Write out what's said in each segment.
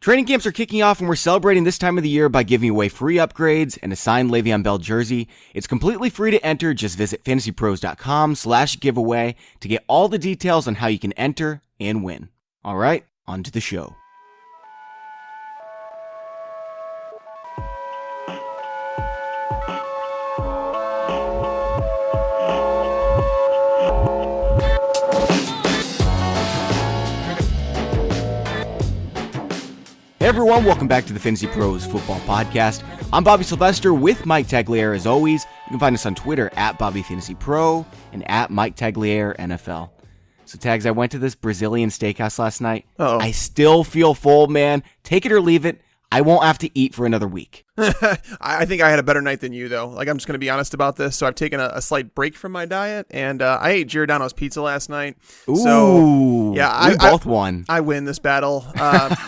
Training camps are kicking off and we're celebrating this time of the year by giving away free upgrades and a signed Le'Veon Bell jersey. It's completely free to enter. Just visit fantasypros.com/giveaway to get all the details on how you can enter and win. All right, on to the show. Hey everyone, welcome back to the Fantasy Pros Football Podcast. I'm Bobby Sylvester with Mike Tagliere as always. You can find us on Twitter at BobbyFantasyPro and at Mike Tagliere NFL. So Tags, I went to this Brazilian steakhouse last night. Uh-oh. I still feel full, man. Take it or leave it. I won't have to eat for another week. I think I had a better night than you, though. Like, I'm just going to be honest about this. So I've taken a slight break from my diet, and I ate Giordano's pizza last night. Ooh, so, yeah, we both won. I win this battle.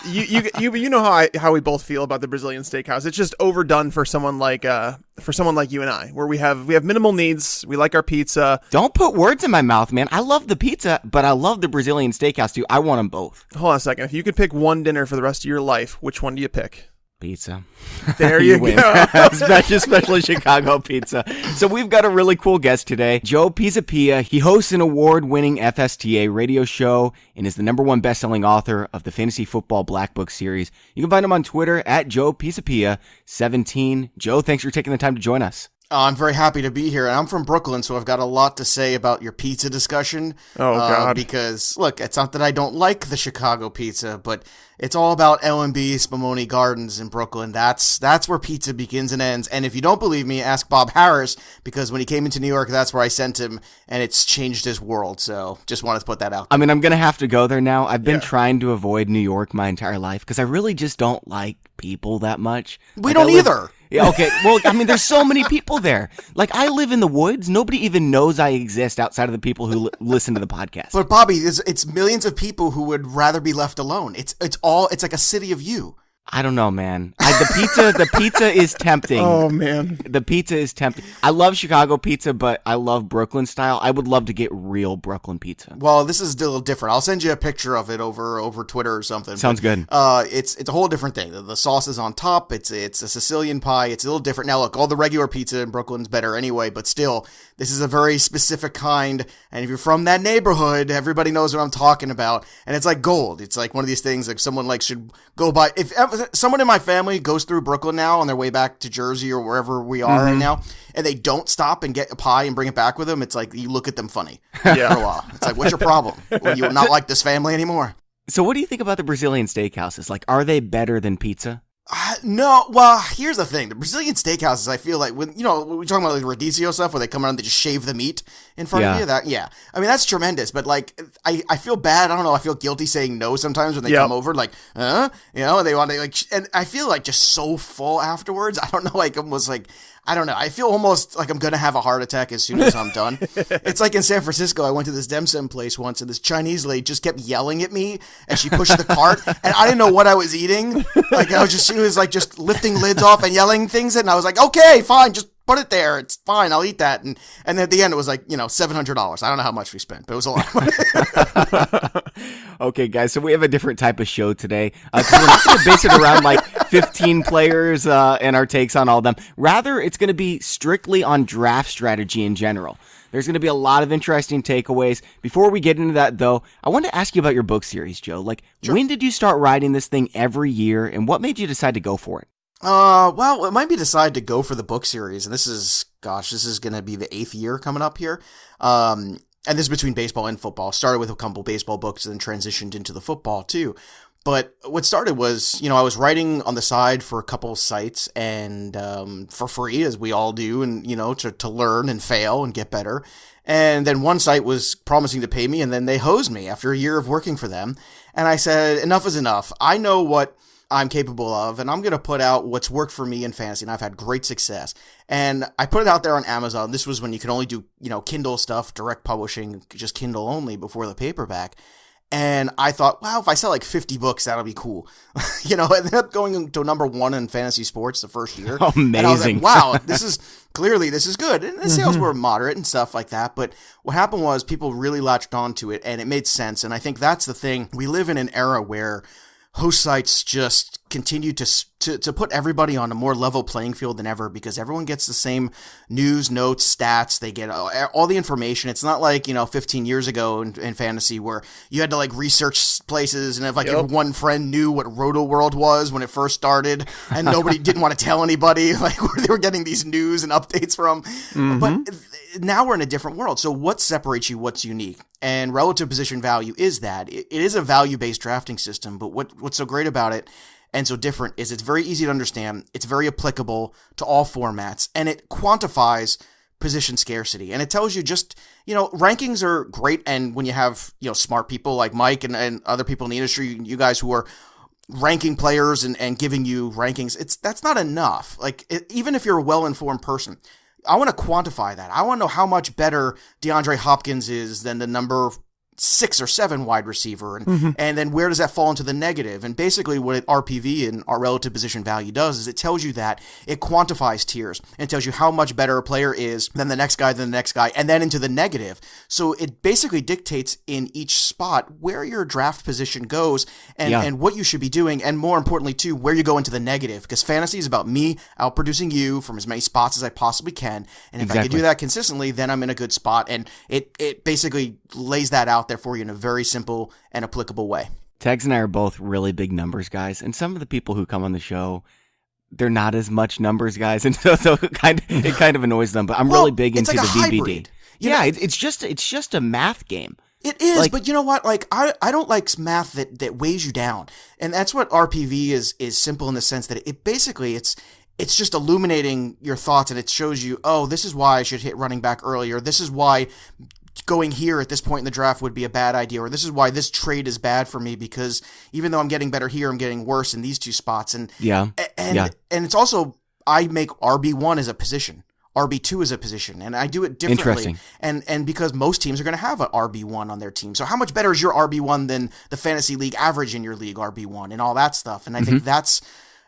You know how we both feel about the Brazilian steakhouse. It's just overdone for someone like you and I, where we have minimal needs. We like our pizza. Don't put words in my mouth, man. I love the pizza, but I love the Brazilian steakhouse too. I want them both. Hold on a second. If you could pick one dinner for the rest of your life, which one do you pick? Pizza. There you go. Especially Chicago pizza. So we've got a really cool guest today, Joe Pisapia. He hosts an award-winning FSTA radio show and is the #1 best-selling author of the Fantasy Football Black Book series. You can find him on Twitter at Joe Pisapia 17. Joe, thanks for taking the time to join us. I'm very happy to be here, and I'm from Brooklyn, so I've got a lot to say about your pizza discussion. Oh, God. Because, look, it's not that I don't like the Chicago pizza, but it's all about L&B, Spumoni Gardens in Brooklyn. That's where pizza begins and ends. And if you don't believe me, ask Bob Harris, because when he came into New York, that's where I sent him, and it's changed his world. So just wanted to put that out there. I mean, I'm going to have to go there now. I've been trying to avoid New York my entire life because I really just don't like people that much. We don't either. Yeah, okay. Well, I mean, there's so many people there. Like, I live in the woods. Nobody even knows I exist outside of the people who listen to the podcast. But Bobby, it's millions of people who would rather be left alone. It's like a city of you. I don't know, man. The pizza is tempting. Oh, man. The pizza is tempting. I love Chicago pizza, but I love Brooklyn style. I would love to get real Brooklyn pizza. Well, this is a little different. I'll send you a picture of it over Twitter or something. Sounds good. It's a whole different thing. The sauce is on top. It's a Sicilian pie. It's a little different. Now, look, all the regular pizza in Brooklyn's better anyway, but still, this is a very specific kind. And if you're from that neighborhood, everybody knows what I'm talking about. And it's like gold. It's like one of these things like someone like should go by. If someone in my family goes through Brooklyn now on their way back to Jersey or wherever we are right now, and they don't stop and get a pie and bring it back with them, it's like you look at them funny for a while. It's like, what's your problem? Will you not like this family anymore? So what do you think about the Brazilian steakhouses? Like, are they better than pizza? No, well, here's the thing. The Brazilian steakhouses, I feel like, when we're talking about like radicchio stuff where they come around and they just shave the meat in front of you. I mean, that's tremendous, but like, I feel bad. I don't know. I feel guilty saying no sometimes when they come over, like, and they want to like, and I feel like just so full afterwards. I don't know, like almost like, I don't know. I feel almost like I'm going to have a heart attack as soon as I'm done. It's like in San Francisco, I went to this dim sum place once, and this Chinese lady just kept yelling at me as she pushed the cart, and I didn't know what I was eating. Like, she was like just lifting lids off and yelling things, and I was like, okay, fine, just put it there. It's fine. I'll eat that. And at the end, it was like, $700. I don't know how much we spent, but it was a lot of money. Okay, guys, so we have a different type of show today. We're not going to base it around like 15 players and our takes on all of them. Rather, it's going to be strictly on draft strategy in general. There's going to be a lot of interesting takeaways. Before we get into that, though, I wanted to ask you about your book series, Joe. Like, When did you start writing this thing every year, and what made you decide to go for it? Well, it might be decided to go for the book series, and this is going to be the 8th year coming up here. And this is between baseball and football. Started with a couple baseball books and then transitioned into the football too. But what started was, I was writing on the side for a couple of sites and for free, as we all do, and, to learn and fail and get better. And then one site was promising to pay me, and then they hosed me after a year of working for them. And I said, enough is enough. I know what I'm capable of, and I'm going to put out what's worked for me in fantasy, and I've had great success. And I put it out there on Amazon. This was when you could only do, Kindle stuff, direct publishing, just Kindle only before the paperback. And I thought, wow, if I sell like 50 books, that'll be cool. It ended up going to number 1 in fantasy sports the first year. Amazing. And I was like, wow, this is good. And the sales were moderate and stuff like that. But what happened was people really latched onto it and it made sense. And I think that's the thing. We live in an era where host sites just continue to put everybody on a more level playing field than ever, because everyone gets the same news, notes, stats. They get all the information. It's not like, 15 years ago in fantasy where you had to like research places, and if one friend knew what Roto World was when it first started, and nobody didn't want to tell anybody like where they were getting these news and updates from. But now we're in a different world. So what separates you? What's unique? And relative position value is that. It is a value-based drafting system, but what's so great about it and so different is it's very easy to understand, it's very applicable to all formats, and it quantifies position scarcity. And it tells you just, rankings are great, and when you have, smart people like Mike and other people in the industry, you guys who are ranking players and giving you rankings, that's not enough. Even if you're a well-informed person, I want to quantify that. I want to know how much better DeAndre Hopkins is than the number 6 or 7 wide receiver, and then where does that fall into the negative? And basically what RPV and our relative position value does is it tells you that it quantifies tiers and tells you how much better a player is than the next guy, and then into the negative. So it basically dictates in each spot where your draft position goes and what you should be doing, and more importantly too, where you go into the negative, because fantasy is about me outproducing you from as many spots as I possibly can. And if I can do that consistently, then I'm in a good spot. And it basically lays that out there for you in a very simple and applicable way. Tags and I are both really big numbers guys, and some of the people who come on the show, they're not as much numbers guys, and so it kind of annoys them. But I'm really big into like the VBD. It's just a math game. It is, but you know what? I don't like math that weighs you down, and that's what RPV is simple in the sense that it basically it's just illuminating your thoughts, and it shows you, oh, this is why I should hit running back earlier. This is why going here at this point in the draft would be a bad idea, or this is why this trade is bad for me, because even though I'm getting better here, I'm getting worse in these two spots. And it's also, I make RB1 as a position, RB2 as a position, and I do it differently. And because most teams are going to have an RB1 on their team. So how much better is your RB1 than the fantasy league average in your league RB1 and all that stuff? And I think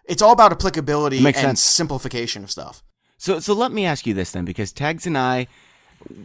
it's all about applicability and simplification of stuff. So let me ask you this then, because Tags and I,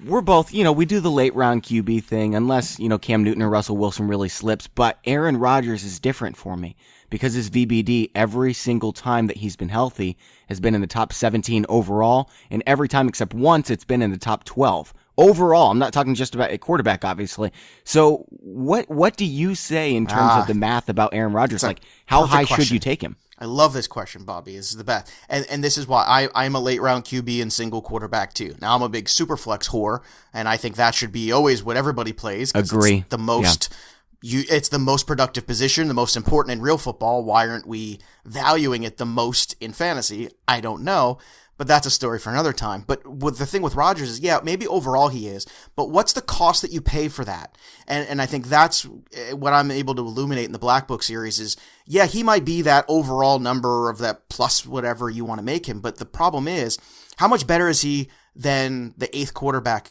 we're both, we do the late round QB thing, unless, Cam Newton or Russell Wilson really slips. But Aaron Rodgers is different for me because his VBD every single time that he's been healthy has been in the top 17 overall. And every time except once, it's been in the top 12 overall. I'm not talking just about a quarterback, obviously. So what do you say in terms of the math about Aaron Rodgers? Like, how high should you take him? I love this question, Bobby. This is the best. And this is why I'm a late round QB and single quarterback too. Now I'm a big super flex whore, and I think that should be always what everybody plays. Agree. It's the most it's the most productive position, the most important in real football. Why aren't we valuing it the most in fantasy? I don't know. But that's a story for another time. But the thing with Rodgers is, maybe overall he is, but what's the cost that you pay for that? And I think that's what I'm able to illuminate in the Black Book series is, he might be that overall number of that plus whatever you want to make him. But the problem is, how much better is he than the 8th quarterback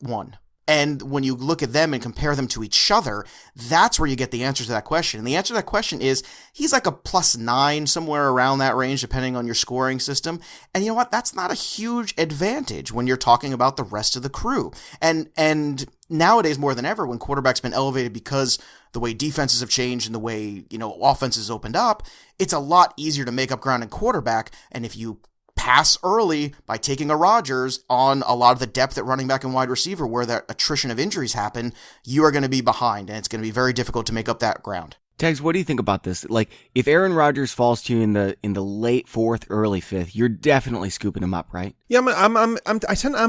one? And when you look at them and compare them to each other, that's where you get the answer to that question. And the answer to that question is he's like a +9, somewhere around that range, depending on your scoring system. And you know what? That's not a huge advantage when you're talking about the rest of the crew. And nowadays, more than ever, when quarterback's been elevated because the way defenses have changed and the way, offenses opened up, it's a lot easier to make up ground in quarterback. And if you pass early by taking a Rodgers on a lot of the depth at running back and wide receiver where that attrition of injuries happen, you are going to be behind, and it's going to be very difficult to make up that ground. Tags, what do you think about this? Like, if Aaron Rodgers falls to you in the late 4th, early 5th, you're definitely scooping him up, right? Yeah, I'm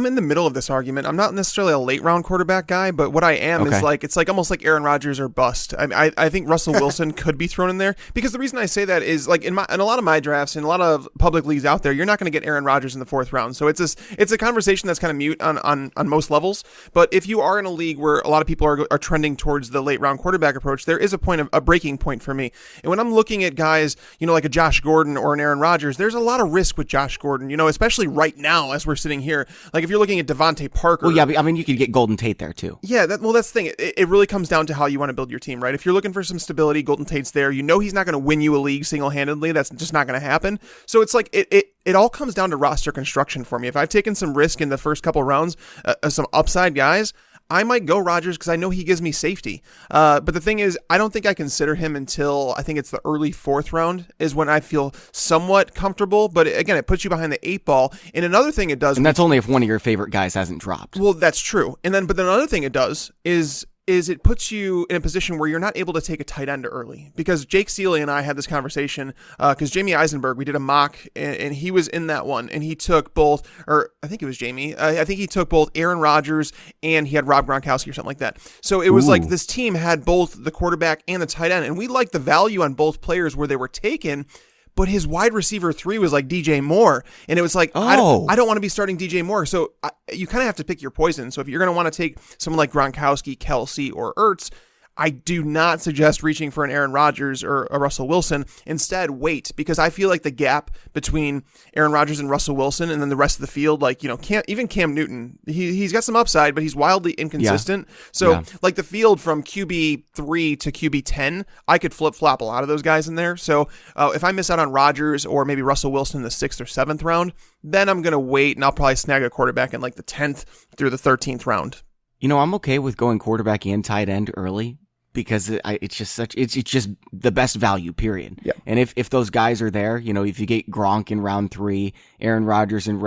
in the middle of this argument. I'm not necessarily a late round quarterback guy, but what I am is it's like almost like Aaron Rodgers or bust. I think Russell Wilson could be thrown in there, because the reason I say that is, like, in a lot of my drafts, in a lot of public leagues out there, you're not going to get Aaron Rodgers in the 4th round. So it's a conversation that's kind of mute on most levels. But if you are in a league where a lot of people are trending towards the late round quarterback approach, there is a breaking point for me. And when I'm looking at guys, like a Josh Gordon or an Aaron Rodgers, there's a lot of risk with Josh Gordon, especially right now as we're sitting here. Like, if you're looking at Devontae Parker. Well, yeah, but, you could get Golden Tate there too. Yeah, that's the thing. It really comes down to how you want to build your team, right? If you're looking for some stability, Golden Tate's there. He's not going to win you a league single-handedly. That's just not going to happen. So it's like it all comes down to roster construction for me. If I've taken some risk in the first couple rounds, some upside guys, I might go Rodgers because I know he gives me safety. But the thing is, I don't think I consider him until I think it's the early 4th round is when I feel somewhat comfortable. But again, it puts you behind the 8 ball. And another thing it does, and that's only if one of your favorite guys hasn't dropped. Well, that's true. But then another thing it does is it puts you in a position where you're not able to take a tight end early. Because Jake Seeley and I had this conversation because Jamie Eisenberg, we did a mock, and he was in that one, and he took both, or I think it was Jamie, I think he took both Aaron Rodgers and he had Rob Gronkowski or something like that. So it was like this team had both the quarterback and the tight end, and we liked the value on both players where they were taken. But his wide receiver 3 was like DJ Moore. And it was like, I don't want to be starting DJ Moore. So you kind of have to pick your poison. So if you're going to want to take someone like Gronkowski, Kelsey, or Ertz, I do not suggest reaching for an Aaron Rodgers or a Russell Wilson. Instead, wait, because I feel like the gap between Aaron Rodgers and Russell Wilson and then the rest of the field, like, even Cam Newton, he's got some upside, but he's wildly inconsistent. So like the field from QB 3 to QB 10, I could flip flop a lot of those guys in there. So if I miss out on Rodgers or maybe Russell Wilson in the 6th or 7th round, then I'm going to wait and I'll probably snag a quarterback in like the 10th through the 13th round. I'm okay with going quarterback and tight end early, because it's just the best value, period. Yeah. And if those guys are there, if you get Gronk in round 3, Aaron Rodgers in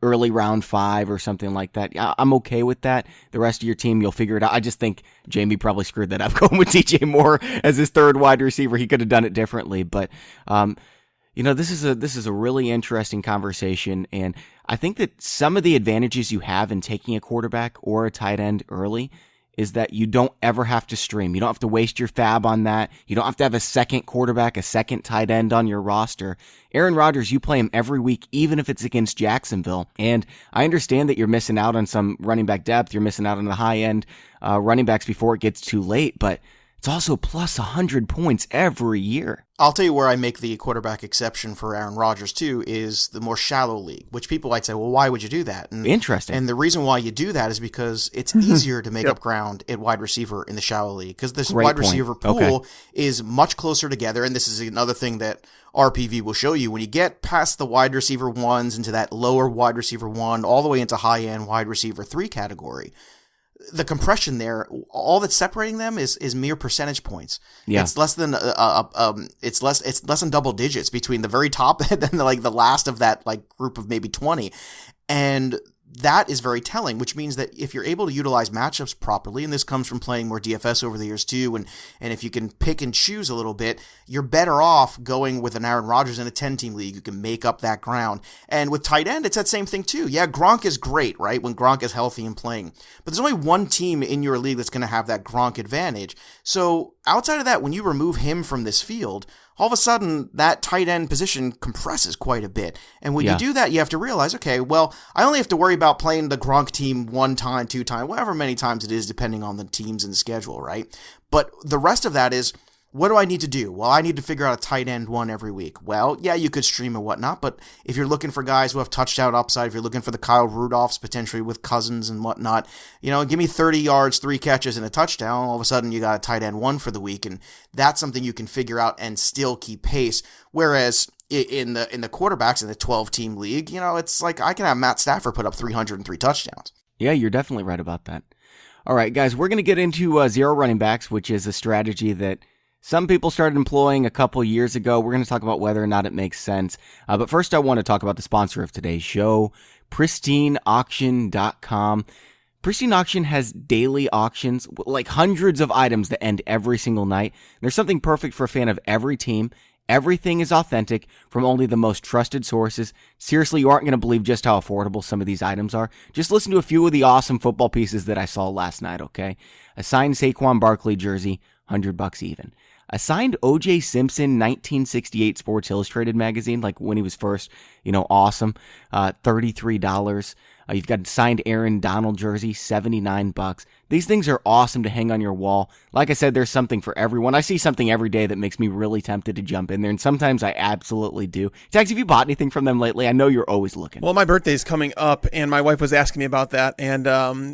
early round 5 or something like that, I'm okay with that. The rest of your team, you'll figure it out. I just think Jamie probably screwed that up going with DJ Moore as his 3rd wide receiver. He could have done it differently, but this is a really interesting conversation, and I think that some of the advantages you have in taking a quarterback or a tight end early is that you don't ever have to stream. You don't have to waste your fab on that. You don't have to have a second quarterback, a second tight end on your roster. Aaron Rodgers, you play him every week, even if it's against Jacksonville. And I understand that you're missing out on some running back depth. You're missing out on the high-end running backs before it gets too late, but it's also plus 100 points every year. I'll tell you where I make the quarterback exception for Aaron Rodgers, too, is the more shallow league, which people might say, well, why would you do that? And, Interesting. And the reason why you do that is because it's easier to make up ground at wide receiver in the shallow league, because this wide receiver pool is much closer together. And this is another thing that RPV will show you. When you get past the wide receiver 1s into that lower wide receiver 1, all the way into high-end wide receiver 3 category, the compression there, all that's separating them is mere percentage points. Yeah. It's less than it's less than double digits between the very top and then the last of that group of maybe 20. And that is very telling, which means that if you're able to utilize matchups properly, and this comes from playing more DFS over the years too, and if you can pick and choose a little bit, you're better off going with an Aaron Rodgers in a 10-team league who can make up that ground. And with tight end, it's that same thing too. Yeah, Gronk is great, right, when Gronk is healthy and playing. But there's only one team in your league that's going to have that Gronk advantage. So outside of that, when you remove him from this field, all of a sudden, that tight end position compresses quite a bit. And when you do that, you have to realize, okay, well, I only have to worry about playing the Gronk team 1 time, 2 times, whatever many times it is, depending on the teams and the schedule, right? But the rest of that is, what do I need to do? Well, I need to figure out a tight end 1 every week. Well, yeah, you could stream and whatnot, but if you're looking for guys who have touchdown upside, if you're looking for the Kyle Rudolphs potentially with Cousins and whatnot, give me 30 yards, 3 catches, and a touchdown. All of a sudden, you got a tight end 1 for the week, and that's something you can figure out and still keep pace. Whereas in the quarterbacks in the 12-team league, it's like I can have Matt Stafford put up 303 touchdowns. Yeah, you're definitely right about that. All right, guys, we're going to get into zero running backs, which is a strategy that some people started employing a couple years ago. We're going to talk about whether or not it makes sense. But first, I want to talk about the sponsor of today's show, pristineauction.com. Pristine Auction has daily auctions, like hundreds of items that end every single night. There's something perfect for a fan of every team. Everything is authentic from only the most trusted sources. Seriously, you aren't going to believe just how affordable some of these items are. Just listen to a few of the awesome football pieces that I saw last night, okay? A signed Saquon Barkley jersey, $100 even. A signed O.J. Simpson 1968 Sports Illustrated magazine, like when he was first, awesome, $33. You've got a signed Aaron Donald jersey, $79. These things are awesome to hang on your wall. Like I said, there's something for everyone. I see something every day that makes me really tempted to jump in there, and sometimes I absolutely do. Tags, have you bought anything from them lately? I know you're always looking. Well, my birthday's coming up, and my wife was asking me about that, and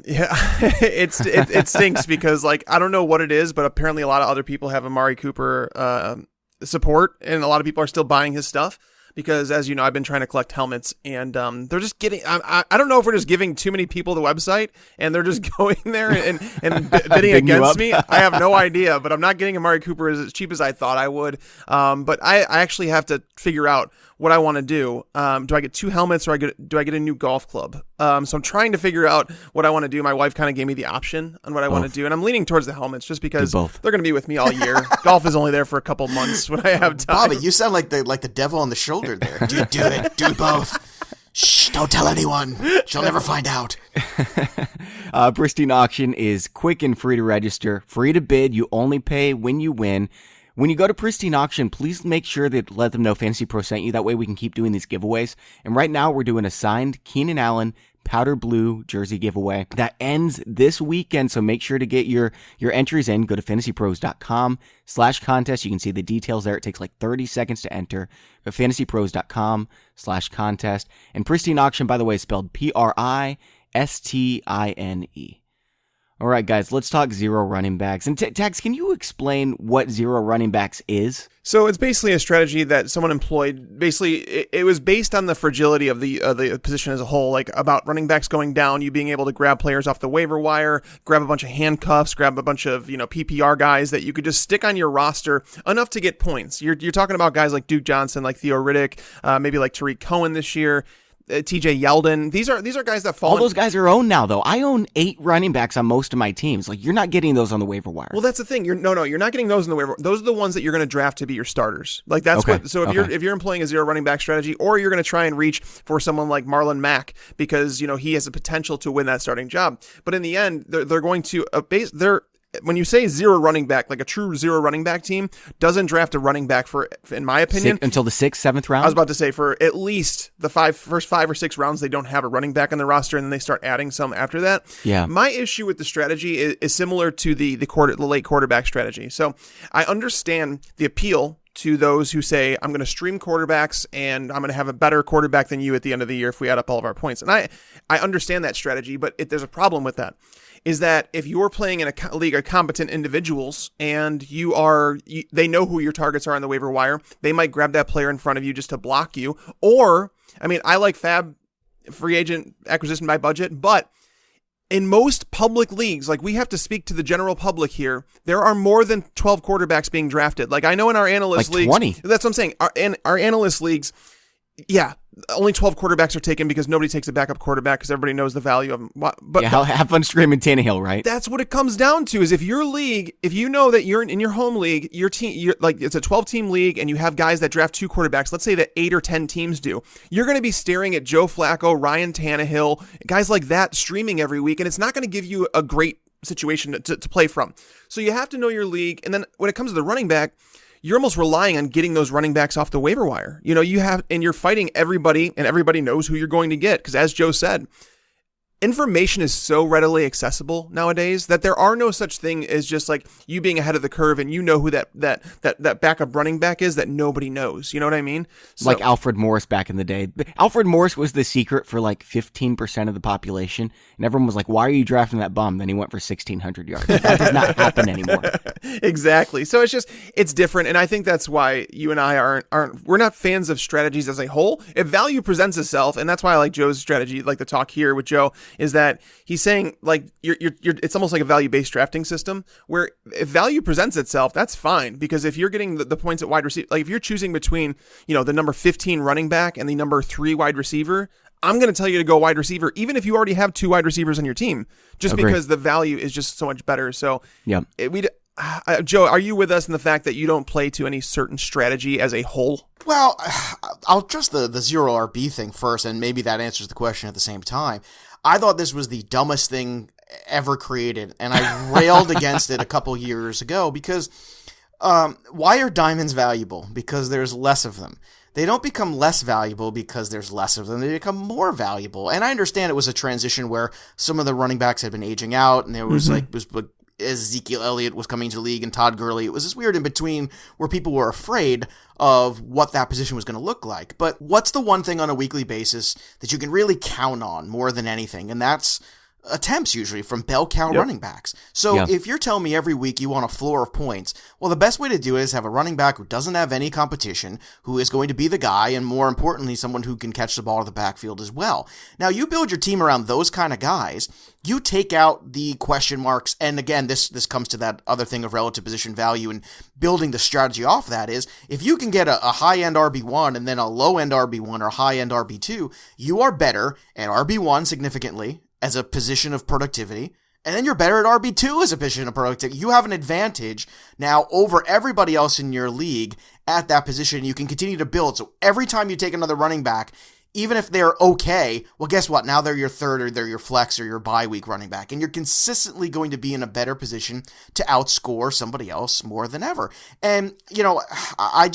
it stinks because I don't know what it is, but apparently a lot of other people have Amari Cooper support, and a lot of people are still buying his stuff. because, as you know, I've been trying to collect helmets, and they're just getting. I don't know if we're just giving too many people the website, and they're just going there and bidding against me. I have no idea, but I'm not getting Amari Cooper as cheap as I thought I would. But I actually have to figure out what I want to do. Do I get 2 helmets, or do I get a new golf club? So I'm trying to figure out what I want to do. My wife kind of gave me the option on what I want to do, and I'm leaning towards the helmets just because they're going to be with me all year. Golf is only there for a couple months when I have time. Bobby, you sound like the devil on the shoulder there. Do it. Do both. Shh, don't tell anyone. She'll never find out. Pristine Auction is quick and free to register, free to bid. You only pay when you win. When you go to Pristine Auction, please make sure that let them know Fantasy Pro sent you. That way we can keep doing these giveaways. And right now we're doing a signed Keenan Allen powder blue jersey giveaway that ends this weekend. So make sure to get your entries in. Go to fantasypros.com/contest. You can see the details there. It takes like 30 seconds to enter. Go to fantasypros.com/contest. And Pristine Auction, by the way, is spelled Pristine. All right, guys, let's talk zero running backs. And Tags, can you explain what zero running backs is? So it's basically a strategy that someone employed. Basically, it was based on the fragility of the position as a whole, like about running backs going down, you being able to grab players off the waiver wire, grab a bunch of handcuffs, grab a bunch of PPR guys that you could just stick on your roster enough to get points. You're talking about guys like Duke Johnson, like Theo Riddick, maybe like Tariq Cohen this year. TJ Yeldon. These are guys that fall. All those guys are owned now, though. I own 8 running backs on most of my teams. Like, you're not getting those on the waiver wire. Well, that's the thing. You're not getting those on the waiver. Those are the ones that you're going to draft to be your starters. Like that's okay. what. So if you're employing a zero running back strategy, or you're going to try and reach for someone like Marlon Mack because he has the potential to win that starting job. But in the end, they're going to when you say zero running back, like a true zero running back team doesn't draft a running back for, in my opinion, until the 6th, 7th round. I was about to say for at least the first 5 or 6 rounds, they don't have a running back on the roster, and then they start adding some after that. Yeah. My issue with the strategy is similar to the late quarterback strategy. So I understand the appeal to those who say, I'm going to stream quarterbacks and I'm going to have a better quarterback than you at the end of the year if we add up all of our points. And I understand that strategy, but there's a problem with that. Is that if you're playing in a league of competent individuals and they know who your targets are on the waiver wire, they might grab that player in front of you just to block you. Or, I like fab free agent acquisition by budget, but in most public leagues, like we have to speak to the general public here, there are more than 12 quarterbacks being drafted. Like I know in our analyst leagues, 20. That's what I'm saying. Our analyst leagues, yeah, only 12 quarterbacks are taken because nobody takes a backup quarterback because everybody knows the value of them. But have fun screaming Tannehill, right? That's what it comes down to. Is if your league, if you know that you're in your home league, your team, it's a 12-team league, and you have guys that draft 2 quarterbacks. Let's say that 8 or 10 teams do. You're going to be staring at Joe Flacco, Ryan Tannehill, guys like that streaming every week, and it's not going to give you a great situation to play from. So you have to know your league, and then when it comes to the running back, you're almost relying on getting those running backs off the waiver wire. You're fighting everybody, and everybody knows who you're going to get. Because as Joe said, information is so readily accessible nowadays that there are no such thing as just like you being ahead of the curve and who that backup running back is that nobody knows. You know what I mean? So, like Alfred Morris back in the day. Alfred Morris was the secret for like 15% of the population, and everyone was like, why are you drafting that bum? Then he went for 1,600 yards. That does not happen anymore. Exactly. So it's different, and I think that's why you and I we're not fans of strategies as a whole. If value presents itself, and that's why I like Joe's strategy, like the talk here with Joe, is that he's saying like it's almost like a value-based drafting system where if value presents itself, that's fine, because if you're getting the points at wide receiver, like if you're choosing between the number 15 running back and the number 3 wide receiver, I'm going to tell you to go wide receiver, even if you already have 2 wide receivers on your team, just Agree. because the value is just so much better. So yeah, Joe, are you with us in the fact that you don't play to any certain strategy as a whole? Well, I'll address the zero RB thing first, and maybe that answers the question at the same time. I thought this was the dumbest thing ever created, and I railed against it a couple years ago because why are diamonds valuable? Because there's less of them. They don't become less valuable because there's less of them. They become more valuable. And I understand it was a transition where some of the running backs had been aging out, and there was Ezekiel Elliott was coming to the league and Todd Gurley. It was this weird in between where people were afraid of what that position was going to look like. But what's the one thing on a weekly basis that you can really count on more than anything? And that's attempts usually from bell cow running backs. So if you're telling me every week you want a floor of points, well, the best way to do it is have a running back who doesn't have any competition, who is going to be the guy, and more importantly, someone who can catch the ball to the backfield as well. Now, you build your team around those kind of guys, you take out the question marks, and again, this comes to that other thing of relative position value and building the strategy off that is, if you can get a high-end RB1 and then a low-end RB1 or high-end RB2, you are better at RB1 significantly, as a position of productivity, and then you're better at RB2 as a position of productivity. You have an advantage now over everybody else in your league at that position. You can continue to build. So every time you take another running back, even if they're okay, well, guess what? Now they're your third or they're your flex or your bye week running back, and you're consistently going to be in a better position to outscore somebody else more than ever. And, I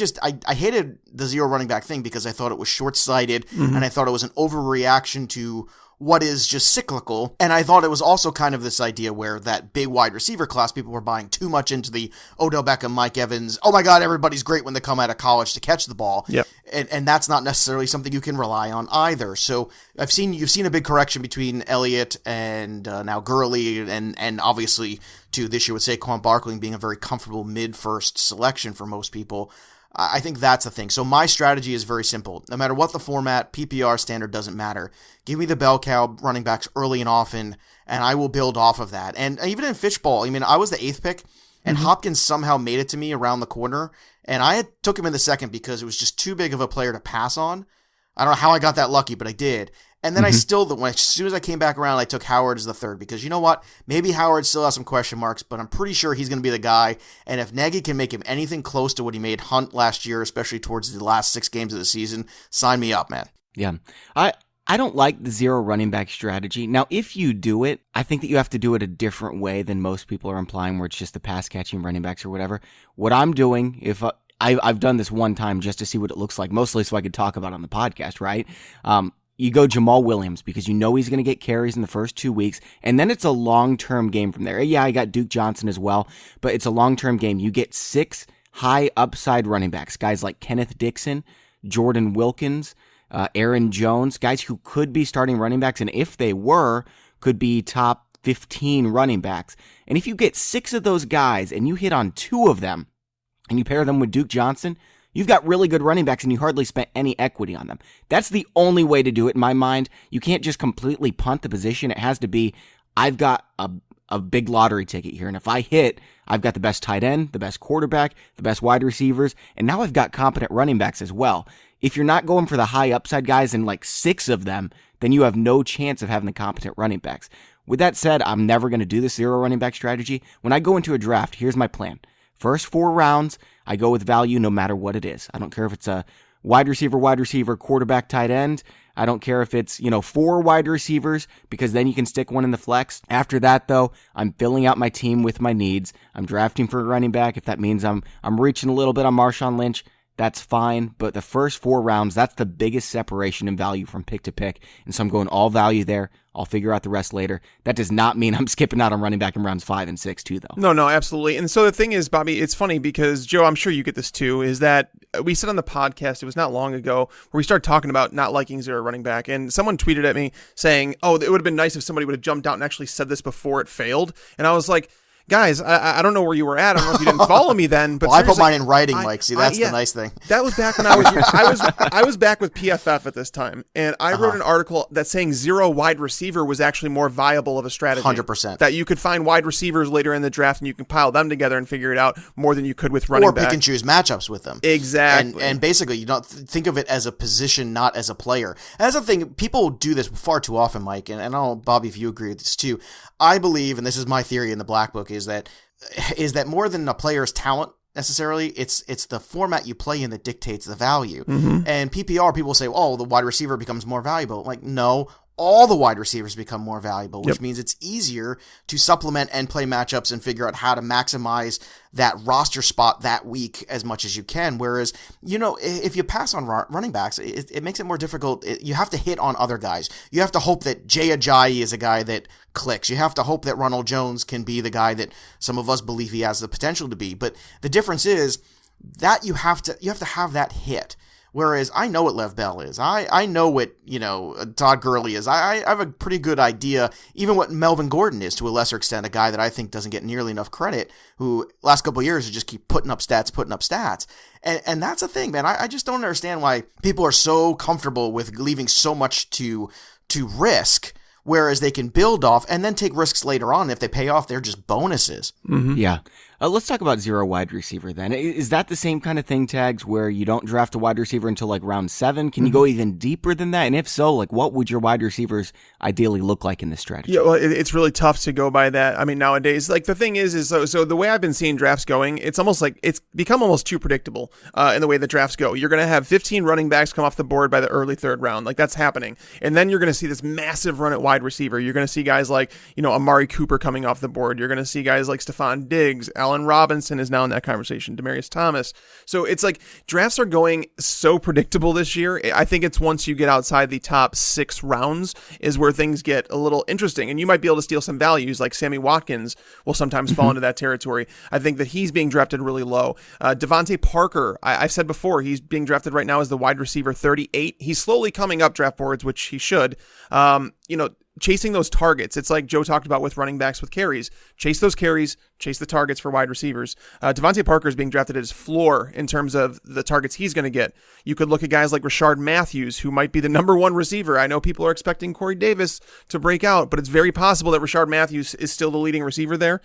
hated the zero running back thing because I thought it was short-sighted, and I thought it was an overreaction to what is just cyclical. And I thought it was also kind of this idea where that big wide receiver class, people were buying too much into the Odell Beckham, Mike Evans, oh my God, everybody's great when they come out of college to catch the ball. Yep. And that's not necessarily something you can rely on either. So you've seen a big correction between Elliott and now Gurley and obviously to this year with Saquon Barkley being a very comfortable mid-first selection for most people. I think that's the thing. So my strategy is very simple. No matter what the format, PPR, standard, doesn't matter. Give me the bell cow running backs early and often, and I will build off of that. And even in Fishbowl, I was the 8th pick, and Hopkins somehow made it to me around the corner, and I took him in the 2nd because it was just too big of a player to pass on. I don't know how I got that lucky, but I did. And then as soon as I came back around, I took Howard as the 3rd because you know what? Maybe Howard still has some question marks, but I'm pretty sure he's going to be the guy. And if Nagy can make him anything close to what he made Hunt last year, especially towards the last 6 games of the season, sign me up, man. Yeah. I don't like the zero running back strategy. Now, if you do it, I think that you have to do it a different way than most people are implying, where it's just the pass catching running backs or whatever. What I'm doing, if I've done this one time just to see what it looks like, mostly so I could talk about it on the podcast, right? You go Jamal Williams because you know he's going to get carries in the first 2 weeks, and then it's a long-term game from there. Yeah, I got Duke Johnson as well, but it's a long-term game. You get 6 high upside running backs, guys like Kenneth Dixon, Jordan Wilkins, Aaron Jones, guys who could be starting running backs, and if they were, could be top 15 running backs. And if you get 6 of those guys and you hit on 2 of them, and you pair them with Duke Johnson, you've got really good running backs and you hardly spent any equity on them. That's the only way to do it in my mind. You can't just completely punt the position. It has to be, I've got a big lottery ticket here, and if I hit, I've got the best tight end, the best quarterback, the best wide receivers, and now I've got competent running backs as well. If you're not going for the high upside guys and like 6 of them, then you have no chance of having the competent running backs. With that said, I'm never going to do the zero running back strategy. When I go into a draft, here's my plan. First 4 rounds, I go with value no matter what it is. I don't care if it's a wide receiver, quarterback, tight end. I don't care if it's, 4 wide receivers, because then you can stick one in the flex. After that, though, I'm filling out my team with my needs. I'm drafting for a running back. If that means I'm reaching a little bit on Marshawn Lynch, that's fine. But the first 4 rounds, that's the biggest separation in value from pick to pick. And so I'm going all value there. I'll figure out the rest later. That does not mean I'm skipping out on running back in rounds 5 and 6 too, though. No, absolutely. And so the thing is, Bobby, it's funny because, Joe, I'm sure you get this too, is that we said on the podcast, it was not long ago, where we started talking about not liking zero running back. And someone tweeted at me saying, oh, it would have been nice if somebody would have jumped out and actually said this before it failed. And I was like, guys, I don't know where you were at. I don't know if you didn't follow me then. But well, I put mine in writing, Mike. See, that's the nice thing. That was back when I was back with PFF at this time, and I wrote an article that saying zero wide receiver was actually more viable of a strategy. 100%. That you could find wide receivers later in the draft, and you can pile them together and figure it out more than you could with running back. Or pick and choose matchups with them. Exactly. And basically, you don't think of it as a position, not as a player. And that's the thing. People do this far too often, Mike, and I don't know, Bobby, if you agree with this too. I believe, and this is my theory in the Black Book, is that more than a player's talent necessarily, it's the format you play in that dictates the value. And PPR, people say, oh, the wide receiver becomes more valuable. Like, no, all the wide receivers become more valuable, which means it's easier to supplement and play matchups and figure out how to maximize that roster spot that week as much as you can. Whereas, if you pass on running backs, it makes it more difficult. You have to hit on other guys. You have to hope that Jay Ajayi is a guy that clicks. You have to hope that Ronald Jones can be the guy that some of us believe he has the potential to be. But the difference is that you have to have that hit. Whereas I know what Lev Bell is. I know what, Todd Gurley is. I have a pretty good idea, even what Melvin Gordon is to a lesser extent, a guy that I think doesn't get nearly enough credit, who last couple of years just keep putting up stats. And that's the thing, man. I just don't understand why people are so comfortable with leaving so much to risk, whereas they can build off and then take risks later on. If they pay off, they're just bonuses. Mm-hmm. Yeah. Let's talk about zero wide receiver then. Is that the same kind of thing, Tags, where you don't draft a wide receiver until like round 7? Can you go even deeper than that? And if so, like what would your wide receivers ideally look like in this strategy? Yeah, well, it's really tough to go by that. I mean, nowadays, like the thing is so the way I've been seeing drafts going, it's almost like it's become almost too predictable in the way the drafts go. You're going to have 15 running backs come off the board by the early 3rd round. Like that's happening. And then you're going to see this massive run at wide receiver. You're going to see guys like, Amari Cooper coming off the board. You're going to see guys like Stephon Diggs, Allen Robinson is now in that conversation, Demaryius Thomas. So it's like drafts are going so predictable this year. I think it's once you get outside the top 6 rounds is where things get a little interesting, and you might be able to steal some values. Like Sammy Watkins will sometimes fall into that territory. I think that he's being drafted really low. Devontae Parker, I've said before, he's being drafted right now as the wide receiver 38. He's slowly coming up draft boards, which he should. Chasing those targets. It's like Joe talked about with running backs with carries. Chase those carries, chase the targets for wide receivers. Devontae Parker is being drafted at his floor in terms of the targets he's going to get. You could look at guys like Rashard Matthews, who might be the number 1 receiver. I know people are expecting Corey Davis to break out, but it's very possible that Rashard Matthews is still the leading receiver there.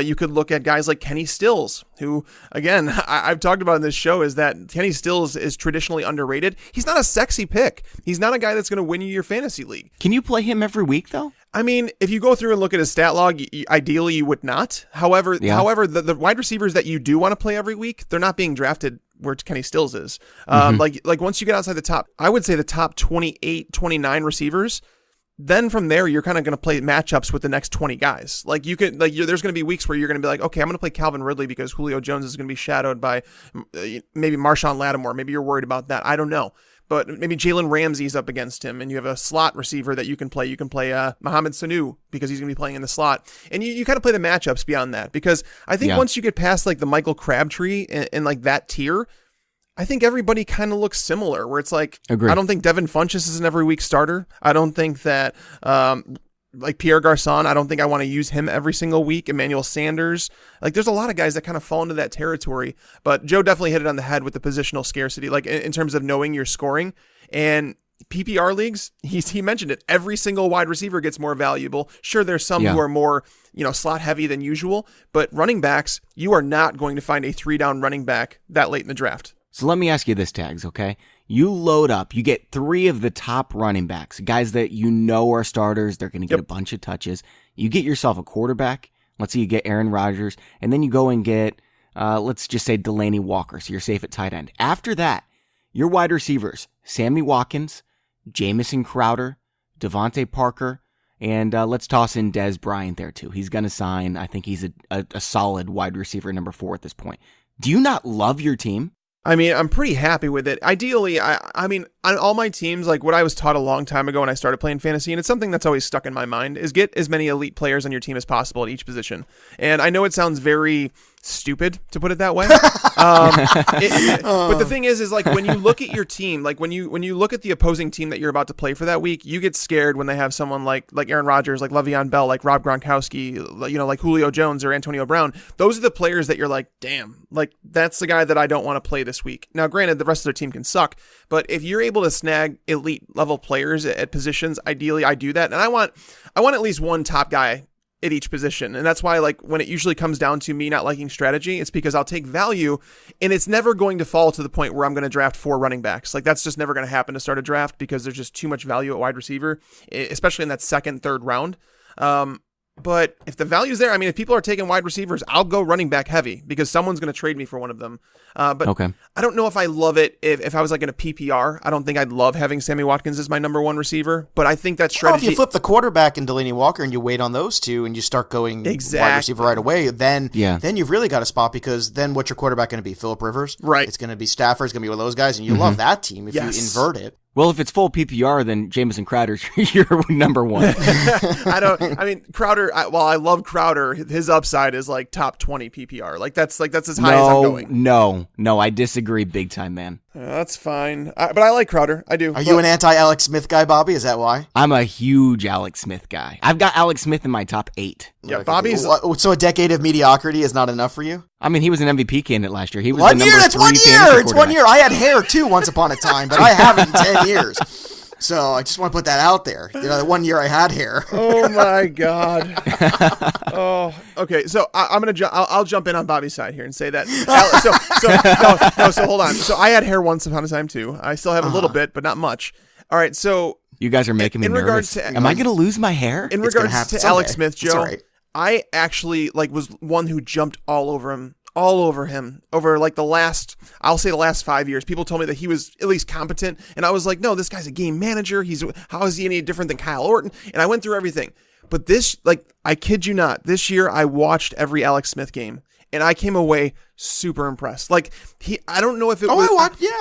You could look at guys like Kenny Stills, who, again, I've talked about in this show, is that Kenny Stills is traditionally underrated. He's not a sexy pick. He's not a guy that's going to win you your fantasy league. Can you play him every week, though? I mean, if you go through and look at his stat log, ideally you would not. However, the wide receivers that you do want to play every week, they're not being drafted where Kenny Stills is. Like once you get outside the top, I would say the top 28, 29 receivers, then from there, you're kind of going to play matchups with the next 20 guys. Like you could, there's going to be weeks where you're going to be like, okay, I'm going to play Calvin Ridley because Julio Jones is going to be shadowed by maybe Marshawn Lattimore. Maybe you're worried about that. I don't know. But maybe Jalen Ramsey's up against him, and you have a slot receiver that you can play. You can play Mohamed Sanu because he's going to be playing in the slot. And you kind of play the matchups beyond that, because I think once you get past like the Michael Crabtree and like that tier, I think everybody kind of looks similar, where it's like, Agreed. I don't think Devin Funchess is an every week starter. I don't think that like Pierre Garçon, I don't think I want to use him every single week. Emmanuel Sanders. Like there's a lot of guys that kind of fall into that territory, but Joe definitely hit it on the head with the positional scarcity, like in terms of knowing your scoring. And PPR leagues, he mentioned it, every single wide receiver gets more valuable. Sure, there's some who are more, slot heavy than usual, but running backs, you are not going to find a 3-down running back that late in the draft. So let me ask you this, Tags, okay? You load up, you get 3 of the top running backs, guys that you know are starters, they're going to get a bunch of touches. You get yourself a quarterback, let's say you get Aaron Rodgers, and then you go and get, let's just say Delaney Walker, so you're safe at tight end. After that, your wide receivers, Sammy Watkins, Jameson Crowder, Devontae Parker, and let's toss in Dez Bryant there too. He's going to sign, I think he's a solid wide receiver number 4 at this point. Do you not love your team? I mean, I'm pretty happy with it. Ideally, I mean, on all my teams, like what I was taught a long time ago when I started playing fantasy, and it's something that's always stuck in my mind, is get as many elite players on your team as possible at each position. And I know it sounds very stupid to put it that way. But the thing is like when you look at your team, like when you look at the opposing team that you're about to play for that week, you get scared when they have someone like Aaron Rodgers, like Le'Veon Bell, like Rob Gronkowski, like Julio Jones or Antonio Brown. Those are the players that you're like, damn, like that's the guy that I don't want to play this week. Now, granted, the rest of their team can suck, but if you're able to snag elite level players at positions, ideally I do that. And I want at least one top guy at each position. And that's why, like, when it usually comes down to me not liking strategy, it's because I'll take value and it's never going to fall to the point where I'm going to draft 4 running backs. Like, that's just never going to happen to start a draft because there's just too much value at wide receiver, especially in that second, third round. But if the value's there, I mean, if people are taking wide receivers, I'll go running back heavy because someone's going to trade me for one of them. But okay. I don't know if I love it if I was like in a PPR. I don't think I'd love having Sammy Watkins as my number 1 receiver, but I think that strategy. Well, if you flip the quarterback and Delaney Walker and you wait on those two and you start going wide receiver right away, then you've really got a spot, because then what's your quarterback going to be? Phillip Rivers? Right. It's going to be Stafford. It's going to be one of those guys, and you love that team if you invert it. Well, if it's full PPR, then Jameson Crowder's your number 1. Crowder, while I love Crowder, his upside is like top 20 PPR. Like that's as high as I'm going. No, I disagree big time, man. That's fine. But I like Crowder. I do. Are you an anti-Alex Smith guy, Bobby? Is that why? I'm a huge Alex Smith guy. I've got Alex Smith in my top 8. Yeah, Okay. Bobby's... So a decade of mediocrity is not enough for you? I mean, he was an MVP candidate last year. He was 1 the year? number That's 3 1 year! fantasy It's 1 quarterback. year. I had hair, too, once upon a time, but I haven't in 10 years. So I just want to put that out there. The 1 year I had hair. Oh, my God. Oh, okay. So I'm going to I'll jump in on Bobby's side here and say that. So hold on. So I had hair once upon a time, too. I still have a little bit, but not much. All right, so... You guys are making me nervous. Am I going to lose my hair? In regards to Alex Smith, Joe, right. I actually was one who jumped all over him over like the last 5 years. People told me that he was at least competent, and I was like, no, this guy's a game manager. How is he any different than Kyle Orton? And I went through everything. But I kid you not, this year I watched every Alex Smith game, and I came away super impressed. I don't know if it was...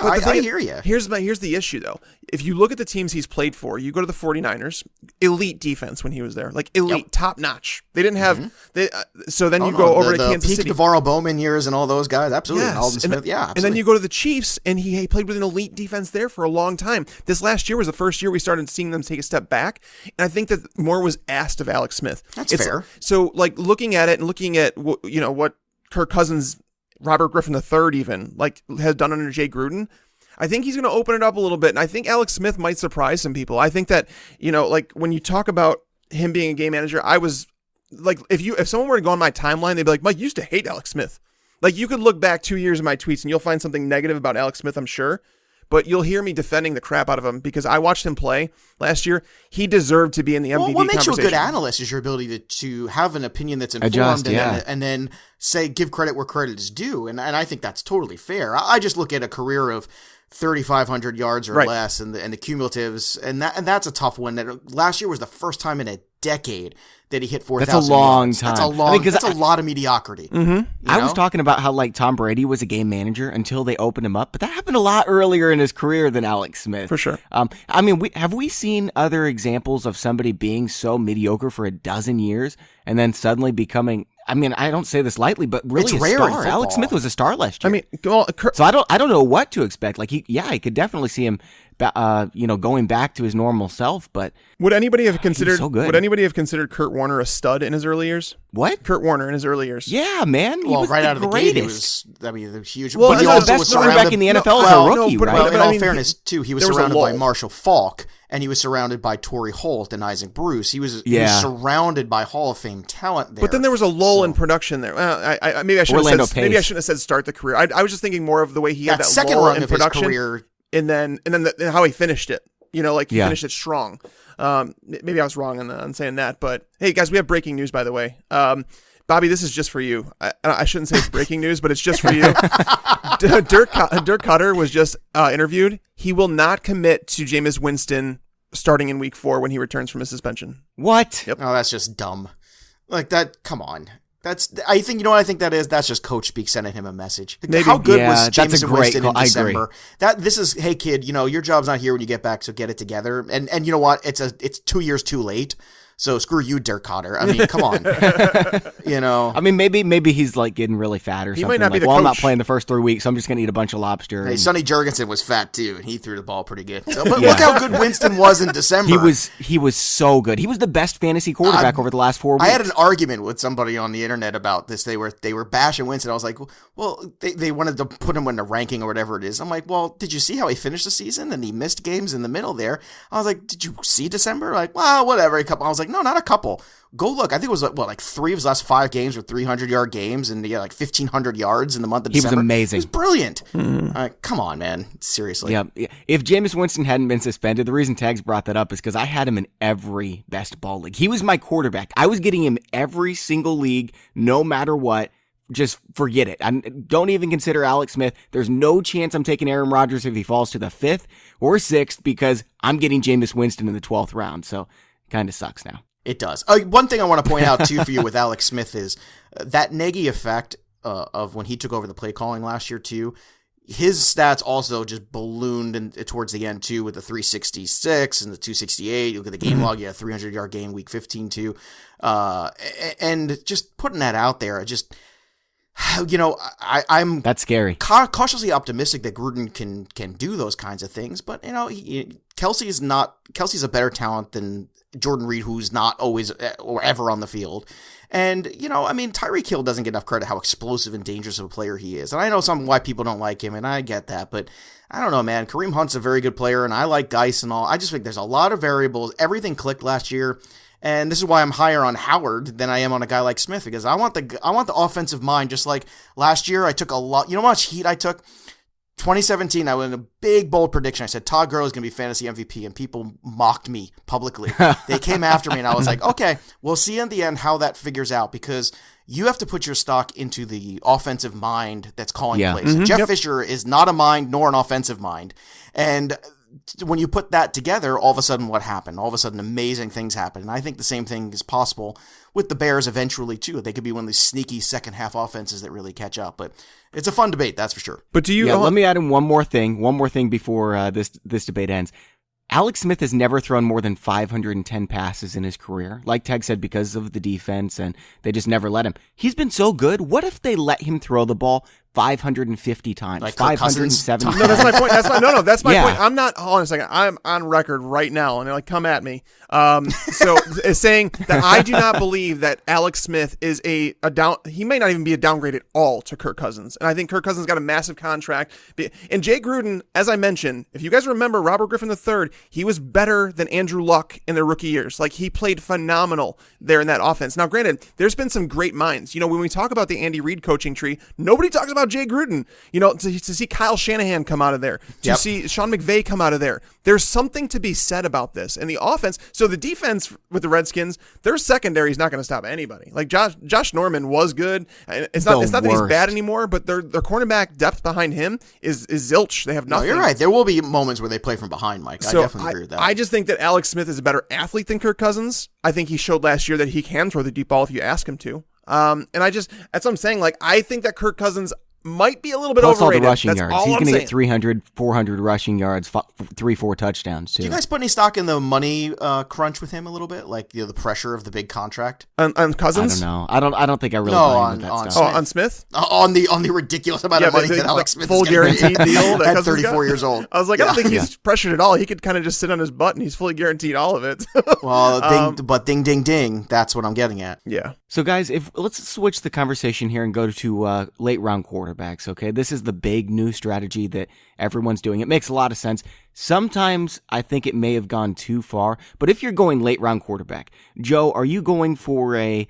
I hear you. Here's the issue, though. If you look at the teams he's played for, you go to the 49ers, elite defense when he was there. Elite, top notch. They didn't have... so then you go over to Kansas peak City. Navarro Bowman years and all those guys. Absolutely. Yes. Alden Smith, absolutely. And then you go to the Chiefs, and he played with an elite defense there for a long time. This last year was the first year we started seeing them take a step back, and I think that more was asked of Alex Smith. That's fair. So, looking at it and looking at what Kirk Cousins, Robert Griffin III even has done under Jay Gruden, I think he's going to open it up a little bit, and I think Alex Smith might surprise some people. I think that when you talk about him being a game manager, I was if someone were to go on my timeline, they'd be like, Mike, you used to hate Alex Smith. You could look back 2 years of my tweets and you'll find something negative about Alex Smith, I'm sure. But you'll hear me defending the crap out of him because I watched him play last year. He deserved to be in the MVP conversation. What makes you a good analyst is your ability to have an opinion that's informed and then give credit where credit is due. And I think that's totally fair. I just look at a career of 3,500 yards or less and the cumulatives, and that's a tough one. That last year was the first time in a decade that he hit 4,000 That's a long yards. time. That's a lot of mediocrity. Mm-hmm. I was talking about how Tom Brady was a game manager until they opened him up, but that happened a lot earlier in his career than Alex Smith. For sure. Have we seen other examples of somebody being so mediocre for a dozen years and then suddenly becoming... I don't say this lightly, but really it's a rare star. Alex Smith was a star last year. So I don't know what to expect. I could definitely see him, going back to his normal self. But would anybody have considered? So good. Would anybody have considered Kurt Warner a stud in his early years? What? Kurt Warner in his early years? Yeah, man. He was right out of the gate, he was. Huge. Well, he was the best quarterback in the NFL as a rookie, right? But in all fairness, too, he was surrounded by Marshall Faulk. And he was surrounded by Torrey Holt and Isaac Bruce. He was surrounded by Hall of Fame talent there. But then there was a lull in production there. Maybe I shouldn't have said start the career. I was just thinking more of the way he had that second lull run in of production, his career, and then how he finished it. He finished it strong. Maybe I was wrong on saying that, but hey, guys, we have breaking news, by the way. Bobby, this is just for you. I shouldn't say it's breaking news, but it's just for you. Dirk Cutter was just interviewed. He will not commit to Jameis Winston starting in week 4 when he returns from his suspension. What? Yep. Oh, that's just dumb. That, come on. I think that is. That's just coach speak sending him a message. Maybe. How good was Jameson Winston in I December? This is, hey kid, your job's not here when you get back, so get it together. And you know what? It's 2 years too late. So screw you, Dirk Cotter. Come on. Maybe he's getting really fat or something. He might not be the coach. I'm not playing the first 3 weeks, so I'm just going to eat a bunch of lobster. Hey, Sonny Jurgensen was fat too, and he threw the ball pretty good. So, but look how good Winston was in December. He was so good. He was the best fantasy quarterback over the last 4 weeks. I had an argument with somebody on the internet about this. They were bashing Winston. I was like, well, they wanted to put him in the ranking or whatever it is. I'm like, well, did you see how he finished the season? And he missed games in the middle there. I was like, did you see December? Well, whatever. I was like, no, not a couple. Go look. I think it was 3 of his last 5 games were 300-yard games, and he had 1,500 yards in the month of December. He was amazing. He was brilliant. Come on, man. Seriously. Yeah. If Jameis Winston hadn't been suspended, the reason Tags brought that up is because I had him in every best ball league. He was my quarterback. I was getting him every single league, no matter what. Just forget it. Don't even consider Alex Smith. There's no chance I'm taking Aaron Rodgers if he falls to the 5th or 6th because I'm getting Jameis Winston in the 12th round. So kind of sucks now. It does. One thing I want to point out, too, for you with Alex Smith is that Nagy effect of when he took over the play calling last year, too. His stats also just ballooned towards the end, too, with the 366 and the 268. You look at the game log, you had a 300-yard game, week 15, too. And just putting that out there, I'm that's scary. Cautiously optimistic that Gruden can do those kinds of things, but Kelsey's a better talent than Jordan Reed, who's not always or ever on the field. And, Tyreek Hill doesn't get enough credit how explosive and dangerous of a player he is. And I know why people don't like him, and I get that, but I don't know, man. Kareem Hunt's a very good player, and I like Geis and all. I just think there's a lot of variables. Everything clicked last year, and this is why I'm higher on Howard than I am on a guy like Smith, because I want the offensive mind. Just like last year, I took a lot. You know how much heat I took? 2017, I went in a big, bold prediction. I said Todd Gurley is going to be fantasy MVP, and people mocked me publicly. They came after me, and I was like, okay, we'll see in the end how that figures out, because you have to put your stock into the offensive mind that's calling plays. Mm-hmm. Jeff Fisher is not a mind nor an offensive mind. And when you put that together, all of a sudden what happened? All of a sudden amazing things happen. And I think the same thing is possible with the Bears eventually too. They could be one of these sneaky second half offenses that really catch up. But it's a fun debate, that's for sure. But do you? Yeah, let me add in one more thing before this debate ends. Alex Smith has never thrown more than 510 passes in his career. Like Teg said, because of the defense, and they just never let him. He's been so good. What if they let him throw the ball 550 times, like 570 times? No, that's my point. That's my Yeah. point. I'm not. Hold on a second. I'm on record right now, and they're like, come at me. So saying that I do not believe that Alex Smith is a down. He may not even be a downgrade at all to Kirk Cousins, and I think Kirk Cousins got a massive contract. And Jay Gruden, as I mentioned, if you guys remember Robert Griffin III, he was better than Andrew Luck in their rookie years. Like, he played phenomenal there in that offense. Now, granted, there's been some great minds. When we talk about the Andy Reid coaching tree, nobody talks about Jay Gruden. To see Kyle Shanahan come out of there, to see Sean McVay come out of there. There's something to be said about this. And the offense, so the defense with the Redskins, their secondary is not going to stop anybody. Like, Josh Norman was good. It's not that he's bad anymore, but their cornerback depth behind him is zilch. They have nothing. No, you're right. There will be moments where they play from behind, Mike. So I definitely agree with that. I just think that Alex Smith is a better athlete than Kirk Cousins. I think he showed last year that he can throw the deep ball if you ask him to. And that's what I'm saying. Like, I think that Kirk Cousins might be a little bit Plus overrated. all the rushing That's yards. all He's I'm going to saying. get 300, 400 rushing yards, 3-4 touchdowns, too. Do you guys put any stock in the money crunch with him a little bit? Like, the pressure of the big contract? On Cousins? I don't know. I don't think I really buy into that on stuff. On Smith? On the ridiculous amount of money that Alex Smith full is getting guaranteed deal that at Cousins 34 got? years old. I was like, I don't think he's pressured at all. He could kind of just sit on his butt, and he's fully guaranteed all of it. Well, ding, ding, ding. That's what I'm getting at. Yeah. So, guys, let's switch the conversation here and go to late round quarterbacks. Okay, this is the big new strategy that everyone's doing. It makes a lot of sense. Sometimes I think it may have gone too far, but if you're going late round quarterback, Joe, are you going for a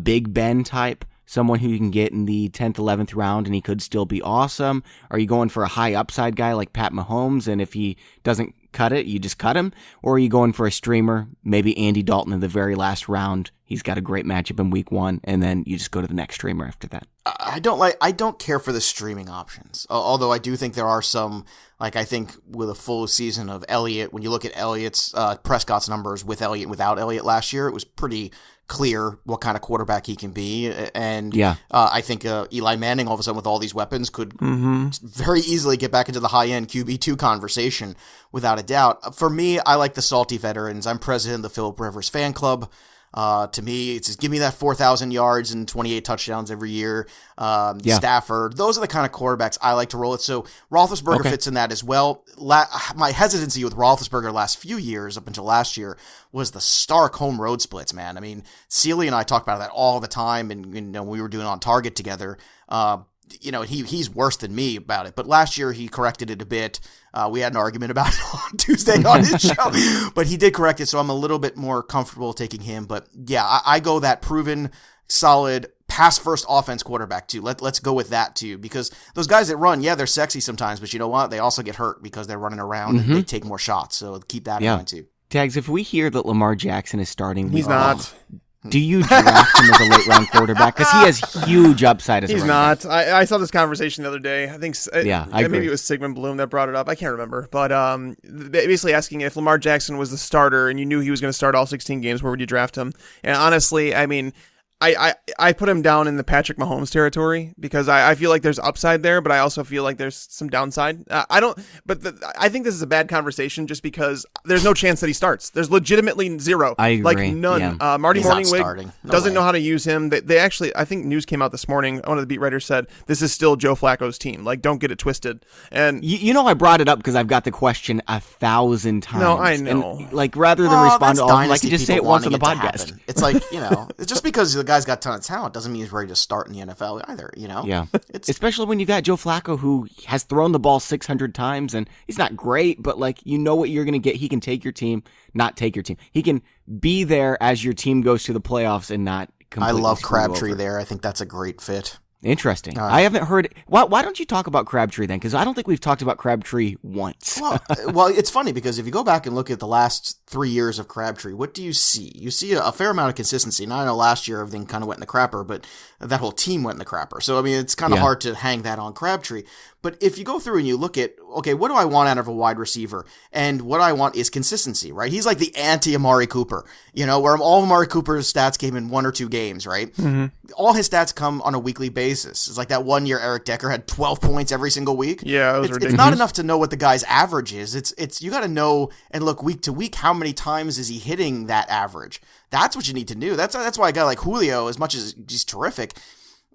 Big Ben type? Someone who you can get in the 10th, 11th round and he could still be awesome? Are you going for a high upside guy like Pat Mahomes, and if he doesn't cut it, you just cut him? Or are you going for a streamer, maybe Andy Dalton in the very last round? He's got a great matchup in week 1, and then you just go to the next streamer after that. I don't care for the streaming options. Although I do think there are some, like, I think with a full season of Elliott, when you look at Elliott's, Prescott's numbers with Elliott, without Elliott last year, it was pretty clear what kind of quarterback he can be. And I think Eli Manning, all of a sudden with all these weapons, could very easily get back into the high-end QB2 conversation without a doubt. For me, I like the salty veterans. I'm president of the Phillip Rivers fan club. To me, it's just give me that 4,000 yards and 28 touchdowns every year. Stafford, those are the kind of quarterbacks I like to roll it. So Roethlisberger fits in that as well. My hesitancy with Roethlisberger the last few years, up until last year, was the stark home road splits, man. I mean, Sealy and I talk about that all the time, and we were doing On Target together. He's worse than me about it. But last year he corrected it a bit. We had an argument about it on Tuesday on his show, but he did correct it. So I'm a little bit more comfortable taking him. But yeah, I go that proven, solid, pass first offense quarterback too. Let's go with that too, because those guys that run, they're sexy sometimes, but you know what? They also get hurt because they're running around and they take more shots. So keep that in mind too. Tags, if we hear that Lamar Jackson is starting, he's not. Do you draft him as a late round quarterback? Because he has huge upside as a running back. He's not. I saw this conversation the other day. I think I agree. Maybe it was Sigmund Bloom that brought it up. I can't remember. But basically asking if Lamar Jackson was the starter and you knew he was going to start all 16 games, where would you draft him? And honestly, I mean, I put him down in the Patrick Mahomes territory because I feel like there's upside there, but I also feel like there's some downside. I think this is a bad conversation just because there's no chance that he starts. There's legitimately zero. I agree. Like none. Yeah. Marty He's not Morningwig starting. No doesn't way. know how to use him. They actually, I think news came out this morning. One of the beat writers said this is still Joe Flacco's team. Like, don't get it twisted. And You know, I brought it up because I've got the question 1,000 times. No, I know. And, like, rather than respond to all, I like to just say it once on the podcast. It's like, just because the guy's got a ton of talent doesn't mean he's ready to start in the NFL either, Yeah. It's Especially when you've got Joe Flacco, who has thrown the ball 600 times, and he's not great, but, like, you know what you're going to get. He can take your team, not take your team. He can be there as your team goes to the playoffs and not I completely love screw you Crabtree over. there. I think that's a great fit. Interesting. All right. I haven't heard. Why don't you talk about Crabtree then? Because I don't think we've talked about Crabtree once. Well, it's funny because if you go back and look at the last 3 years of Crabtree, what do you see? You see a fair amount of consistency. Now, I know last year everything kind of went in the crapper, but that whole team went in the crapper. So, I mean, it's kind of hard to hang that on Crabtree. But if you go through and you look at, okay, what do I want out of a wide receiver? And what I want is consistency, right? He's like the anti-Amari Cooper, where all of Amari Cooper's stats came in 1 or 2 games, right? Mm-hmm. All his stats come on a weekly basis. It's like that one year Eric Decker had 12 points every single week. Yeah, it was ridiculous. It's not enough to know what the guy's average is. It's you got to know and look week to week how many times is he hitting that average. That's what you need to do. That's why a guy like Julio, as much as he's terrific,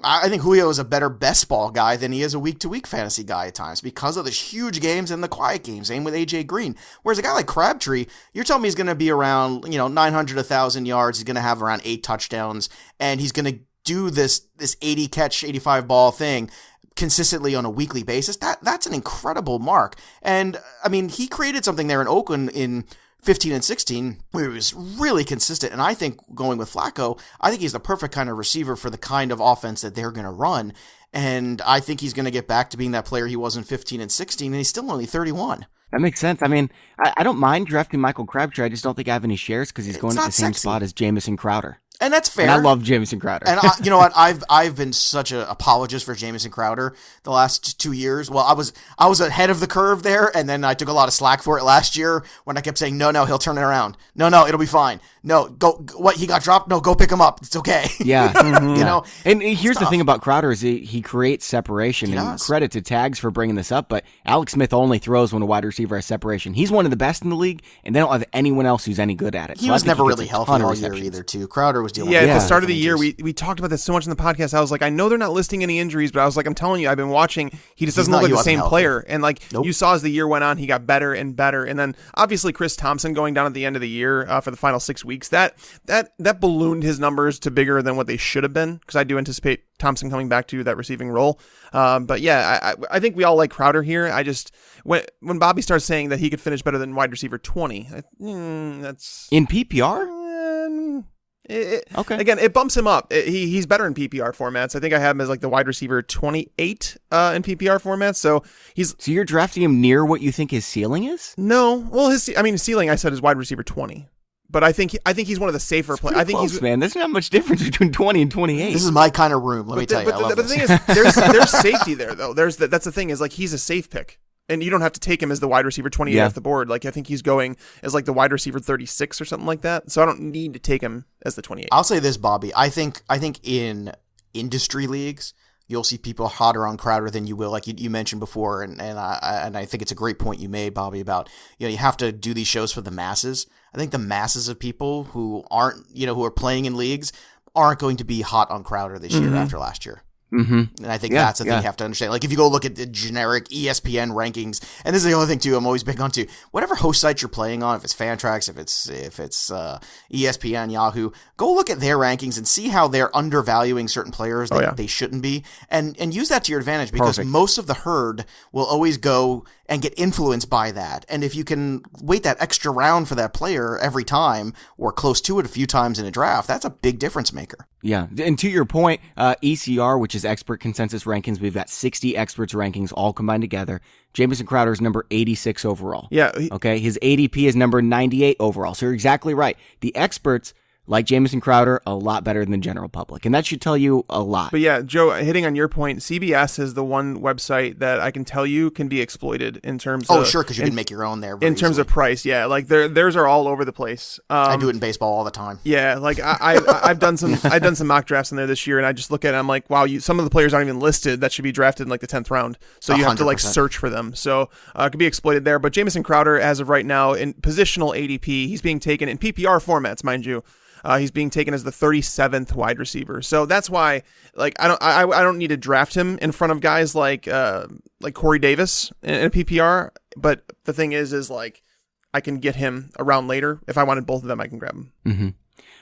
I think Julio is a better best ball guy than he is a week-to-week fantasy guy at times because of the huge games and the quiet games. Same with A.J. Green. Whereas a guy like Crabtree, you're telling me he's going to be around 900, 1,000 yards. He's going to have around 8 touchdowns, and he's going to do this 80-catch, 85-ball thing consistently on a weekly basis. That's an incredible mark. And, I mean, he created something there in Oakland in 15 and 16, where he was really consistent. And I think going with Flacco, I think he's the perfect kind of receiver for the kind of offense that they're going to run. And I think he's going to get back to being that player he was in 15 and 16, and he's still only 31. That makes sense. I mean, I don't mind drafting Michael Crabtree. I just don't think I have any shares because he's going at the same spot as Jameson Crowder. And that's fair. And I love Jameson Crowder. And you know what? I've been such an apologist for Jameson Crowder the last 2 years. Well, I was ahead of the curve there, and then I took a lot of slack for it last year when I kept saying, no, he'll turn it around. No, it'll be fine. No, go. What, he got dropped? No, go pick him up. It's okay. Yeah. And here's the thing about Crowder is he creates separation. He and does. Credit to Tags for bringing this up, but Alex Smith only throws when a wide receiver has separation. He's one of the best in the league, and they don't have anyone else who's any good at it. He So I was think never gets really a healthy ton of all year receptions. either, too. Crowder was dealing Yeah, with at the start of the year, injuries. we talked about this so much in the podcast. I was like, I know they're not listing any injuries, but I was like, I'm telling you, I've been watching. He just doesn't look like the same player. And you saw as the year went on, he got better and better. And then obviously Chris Thompson going down at the end of the year for the final 6 weeks, that ballooned his numbers to bigger than what they should have been, because I do anticipate Thompson coming back to that receiving role. But yeah, I think we all like Crowder here. I just, when Bobby starts saying that he could finish better than wide receiver 20, that's... In PPR? Okay. Again, it bumps him up. He's better in PPR formats. I think I have him as like the wide receiver 28 in PPR formats. So you're drafting him near what you think his ceiling is? No. Well, his ceiling I said is wide receiver 20. But I think he's one of the safer players. I think close, man. There's not much difference between 20 and 28. This is my kind of room. Let me tell you. But the thing is, there's safety there though. That's the thing is, like, he's a safe pick. And you don't have to take him as the wide receiver 28 off the board. Like, I think he's going as like the wide receiver 36 or something like that. So I don't need to take him as the 28. I'll say this, Bobby. I think in industry leagues, you'll see people hotter on Crowder than you will, like you mentioned before. And I think it's a great point you made, Bobby, about, you have to do these shows for the masses. I think the masses of people who aren't, who are playing in leagues aren't going to be hot on Crowder this year after last year. Mm-hmm. And I think that's the thing you have to understand. Like, if you go look at the generic ESPN rankings, and this is the other thing too, I'm always big on too. Whatever host site you're playing on, if it's Fantrax, if it's ESPN, Yahoo, go look at their rankings and see how they're undervaluing certain players that they shouldn't be, and use that to your advantage, because most of the herd will always go and get influenced by that. And if you can wait that extra round for that player every time, or close to it a few times in a draft, that's a big difference maker. Yeah. And to your point, ECR, which is expert consensus rankings, we've got 60 experts rankings all combined together. Jameson Crowder is number 86 overall. Yeah. Okay. His ADP is number 98 overall. So you're exactly right. The experts like Jameson Crowder, a lot better than the general public. And that should tell you a lot. But yeah, Joe, hitting on your point, CBS is the one website that I can tell you can be exploited in terms of... Oh, sure, because you can make your own there. In terms of price, yeah. Like theirs are all over the place. I do it in baseball all the time. Yeah, like I've done some mock drafts in there this year, and I just look at it, I'm like, wow, some of the players aren't even listed that should be drafted in like the 10th round. So you have to like 100%. search for them. So it could be exploited there. But Jameson Crowder, as of right now, in positional ADP, he's being taken in PPR formats, mind you. He's being taken as the 37th wide receiver. So that's why, like, I don't need to draft him in front of guys like Corey Davis in a PPR. But the thing is like, I can get him around later. If I wanted both of them, I can grab them. Mm-hmm.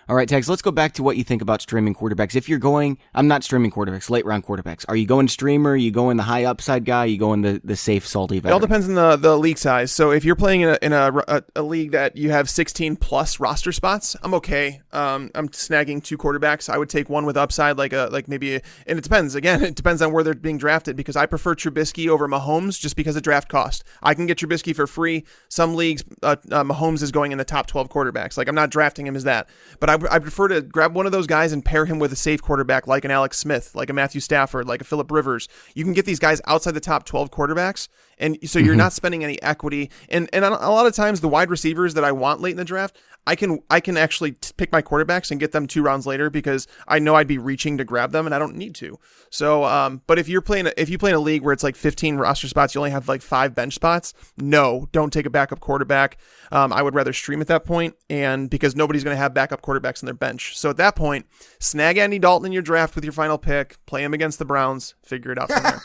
All right, Tex, let's go back to what you think about streaming quarterbacks. If you're going, I'm not streaming quarterbacks, late round quarterbacks. Are you going streamer? Are you going the high upside guy? Are you going the safe, salty veteran? It all depends on the league size. So if you're playing in a league that you have 16 plus roster spots, I'm okay. I'm snagging 2 quarterbacks. I would take one with upside, and it depends. Again, it depends on where they're being drafted, because I prefer Trubisky over Mahomes just because of draft cost. I can get Trubisky for free. Some leagues, Mahomes is going in the top 12 quarterbacks. Like, I'm not drafting him as that, but I prefer to grab one of those guys and pair him with a safe quarterback like an Alex Smith, like a Matthew Stafford, like a Phillip Rivers. You can get these guys outside the top 12 quarterbacks, and so you're not spending any equity. And a lot of times the wide receivers that I want late in the draft, I can actually pick my quarterbacks and get them 2 rounds later, because I know I'd be reaching to grab them and I don't need to. So, but if you play in a league where it's like 15 roster spots, you only have like 5 bench spots, no, don't take a backup quarterback. I would rather stream at that point, and because nobody's going to have backup quarterbacks in their bench. So at that point, snag Andy Dalton in your draft with your final pick, play him against the Browns, figure it out from there.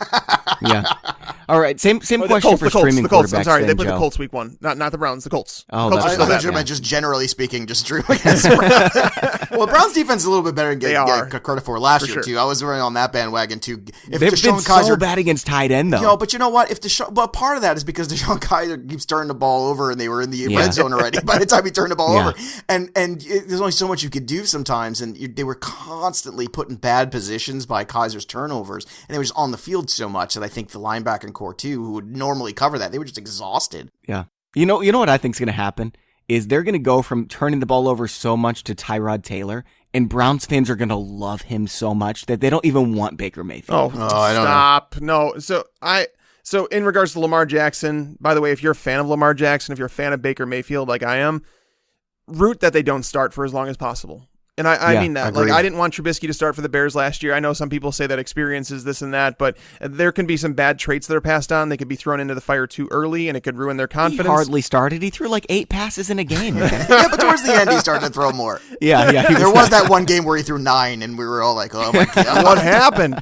Yeah. All right. Same question for streaming quarterbacks. I'm sorry, then, they play Joe. the Colts week 1, not the Browns. The Colts. Oh, Colts that's are still I bad. just generally speaking, just stream against the Browns. Well, Browns defense is a little bit better than get credit for last year, too. I was running on that bandwagon, too. They've been so bad against tight end, though. But you know what? But part of that is because DeShone Kizer keeps turning the ball over, and they were in the red zone already by the time he turned the ball over. And there's only so much you could do sometimes, and they were constantly put in bad positions by Kaiser's turnovers, and they were just on the field so much that I think the linebacker core, too, who would normally cover that, they were just exhausted. Yeah. You know what I think is going to happen is they're going to go from turning the ball over so much to Tyrod Taylor, and Browns fans are going to love him so much that they don't even want Baker Mayfield. I don't stop. No. So in regards to Lamar Jackson, by the way, if you're a fan of Lamar Jackson, if you're a fan of Baker Mayfield like I am, root that they don't start for as long as possible. And I mean that. Agreed. Like, I didn't want Trubisky to start for the Bears last year. I know some people say that experience is this and that, but there can be some bad traits that are passed on. They could be thrown into the fire too early, and it could ruin their confidence. He hardly started. He threw like 8 passes in a game. Yeah, but towards the end, he started to throw more. Yeah. There was that one game where he threw 9, and we were all like, oh my God. What happened?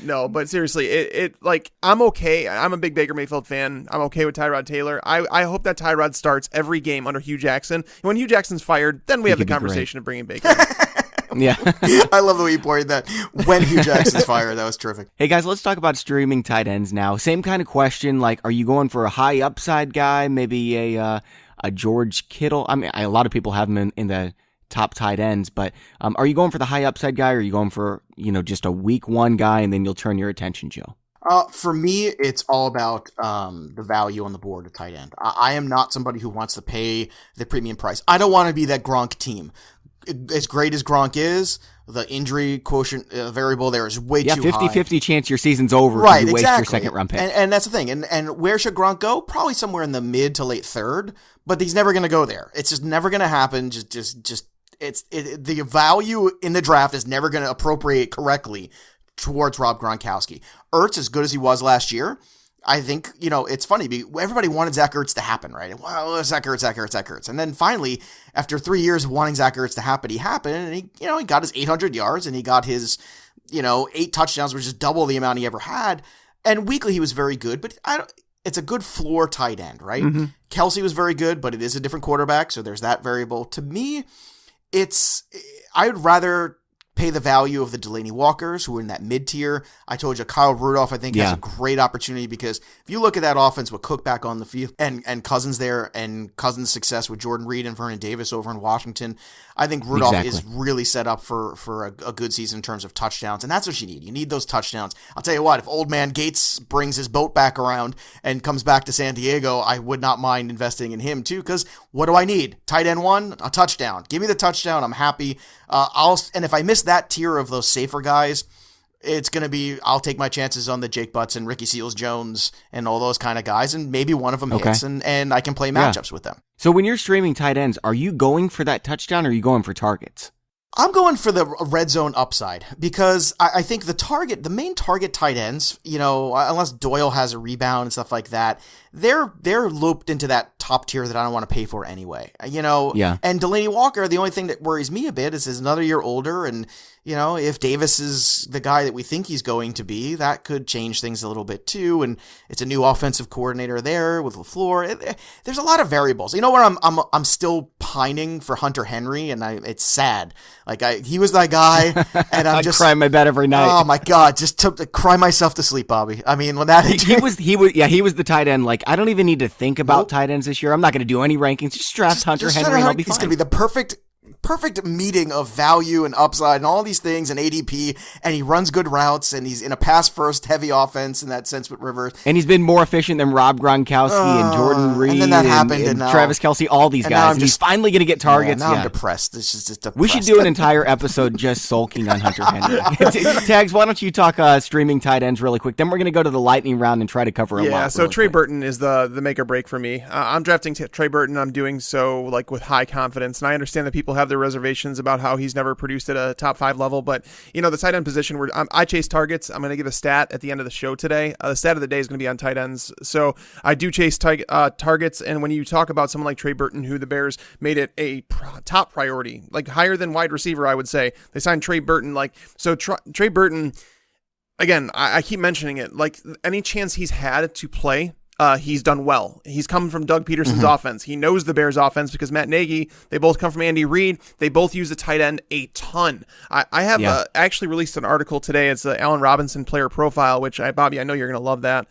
No, but seriously, it I'm okay. I'm a big Baker Mayfield fan. I'm okay with Tyrod Taylor. I hope that Tyrod starts every game under Hugh Jackson. And when Hugh Jackson's fired, then we have the conversation of bringing Baker. Yeah. I love the way you pointed that. When Hugh Jackson's fired, that was terrific. Hey guys, let's talk about streaming tight ends now. Same kind of question. Like, are you going for a high upside guy? Maybe a George Kittle? I mean, a lot of people have him in the top tight ends, but are you going for the high upside guy, or are you going for, just a week 1 guy and then you'll turn your attention, Joe? For me, it's all about the value on the board of tight end. I am not somebody who wants to pay the premium price. I don't want to be that Gronk team. As great as Gronk is, the injury quotient variable there is way too high. 50-50 chance your season's over right, if you waste exactly. your second round pick. And that's the thing. And where should Gronk go? Probably somewhere in the mid to late 3rd, but he's never going to go there. It's just never going to happen. The value in the draft is never going to appropriate correctly towards Rob Gronkowski. Ertz, as good as he was last year, I think, it's funny. Everybody wanted Zach Ertz to happen, right? Well, Zach Ertz. And then finally, after 3 years of wanting Zach Ertz to happen, he happened, and he got his 800 yards, and he got his, 8 touchdowns, which is double the amount he ever had. And weekly, he was very good, but it's a good floor tight end, right? Mm-hmm. Kelsey was very good, but it is a different quarterback, so there's that variable. To me, I would rather pay the value of the Delaney Walkers, who are in that mid-tier. I told you Kyle Rudolph, I think, has a great opportunity, because if you look at that offense with Cook back on the field and Cousins there, and Cousins' success with Jordan Reed and Vernon Davis over in Washington, I think Rudolph is really set up for a good season in terms of touchdowns, and that's what you need. You need those touchdowns. I'll tell you what, if old man Gates brings his boat back around and comes back to San Diego, I would not mind investing in him too, because what do I need? Tight end one, a touchdown. Give me the touchdown, I'm happy. And if I miss that tier of those safer guys, it's going to be, I'll take my chances on the Jake Butts and Ricky Seals-Jones and all those kind of guys, and maybe one of them hits, and I can play matchups with them. So when you're streaming tight ends, are you going for that touchdown, or are you going for targets? I'm going for the red zone upside, because I think the main target tight ends, unless Doyle has a rebound and stuff like that, they're looped into that top tier that I don't want to pay for anyway. And Delaney Walker, the only thing that worries me a bit is he's another year older, and if Davis is the guy that we think he's going to be, that could change things a little bit too. And it's a new offensive coordinator there with LaFleur. There's a lot of variables. You know where I'm still pining for Hunter Henry, and it's sad. He was that guy, and I'm just cry my bed every night. Oh my God, just to cry myself to sleep, Bobby. I mean, when that he was the tight end. I don't even need to think about tight ends this year. I'm not going to do any rankings. Just draft Hunter Henry, and I'll be fine. He's going to be the perfect meeting of value and upside and all these things and ADP, and he runs good routes, and he's in a pass-first heavy offense in that sense with Rivers. And he's been more efficient than Rob Gronkowski and Jordan Reed and then that happened, and Travis Kelce, all these guys. And he's finally going to get targets. Now I'm depressed. This is just depressed. We should do an entire episode just sulking on Hunter Henry. Tags, why don't you talk streaming tight ends really quick? Then we're going to go to the lightning round and try to cover a lot. Yeah, so Trey Burton is the make or break for me. I'm drafting Trey Burton. I'm doing so with high confidence, and I understand that people have their reservations about how he's never produced at a top 5 level, but the tight end position where I chase targets. I'm going to give a stat at the end of the show today. The stat of the day is going to be on tight ends. So I do chase targets, and when you talk about someone like Trey Burton, who the Bears made it a top priority, higher than wide receiver, I would say. They signed Trey Burton. Trey Burton, again, I keep mentioning it, any chance he's had to play, he's done well. He's come from Doug Peterson's offense. He knows the Bears offense because Matt Nagy, they both come from Andy Reid. They both use the tight end a ton. I have actually released an article today. It's the Allen Robinson player profile, which Bobby, I know you're going to love that.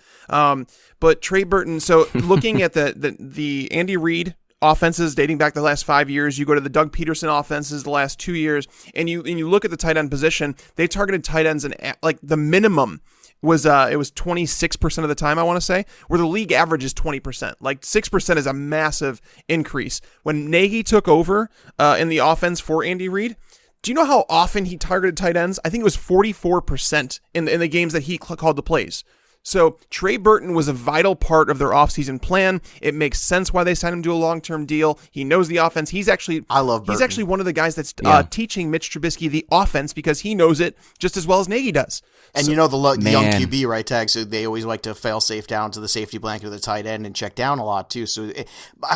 But Trey Burton, so looking at the Andy Reid offenses dating back the last 5 years, you go to the Doug Peterson offenses the last 2 years, and you look at the tight end position, they targeted tight ends, and the minimum was it was 26% of the time, I want to say, where the league average is 20%. 6% is a massive increase. When Nagy took over in the offense for Andy Reid, do you know how often he targeted tight ends? I think it was 44% in the games that he called the plays. So Trey Burton was a vital part of their offseason plan. It makes sense why they signed him to a long-term deal. He knows the offense. I love Burton. He's actually one of the guys that's teaching Mitch Trubisky the offense, because he knows it just as well as Nagy does. And the young QB, right, Tag? So they always like to fail safe down to the safety blanket of the tight end and check down a lot too. So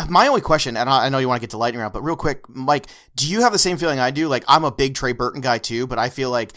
my only question, and I know you want to get to lightning round, but real quick, Mike, do you have the same feeling I do? I'm a big Trey Burton guy too, but I feel like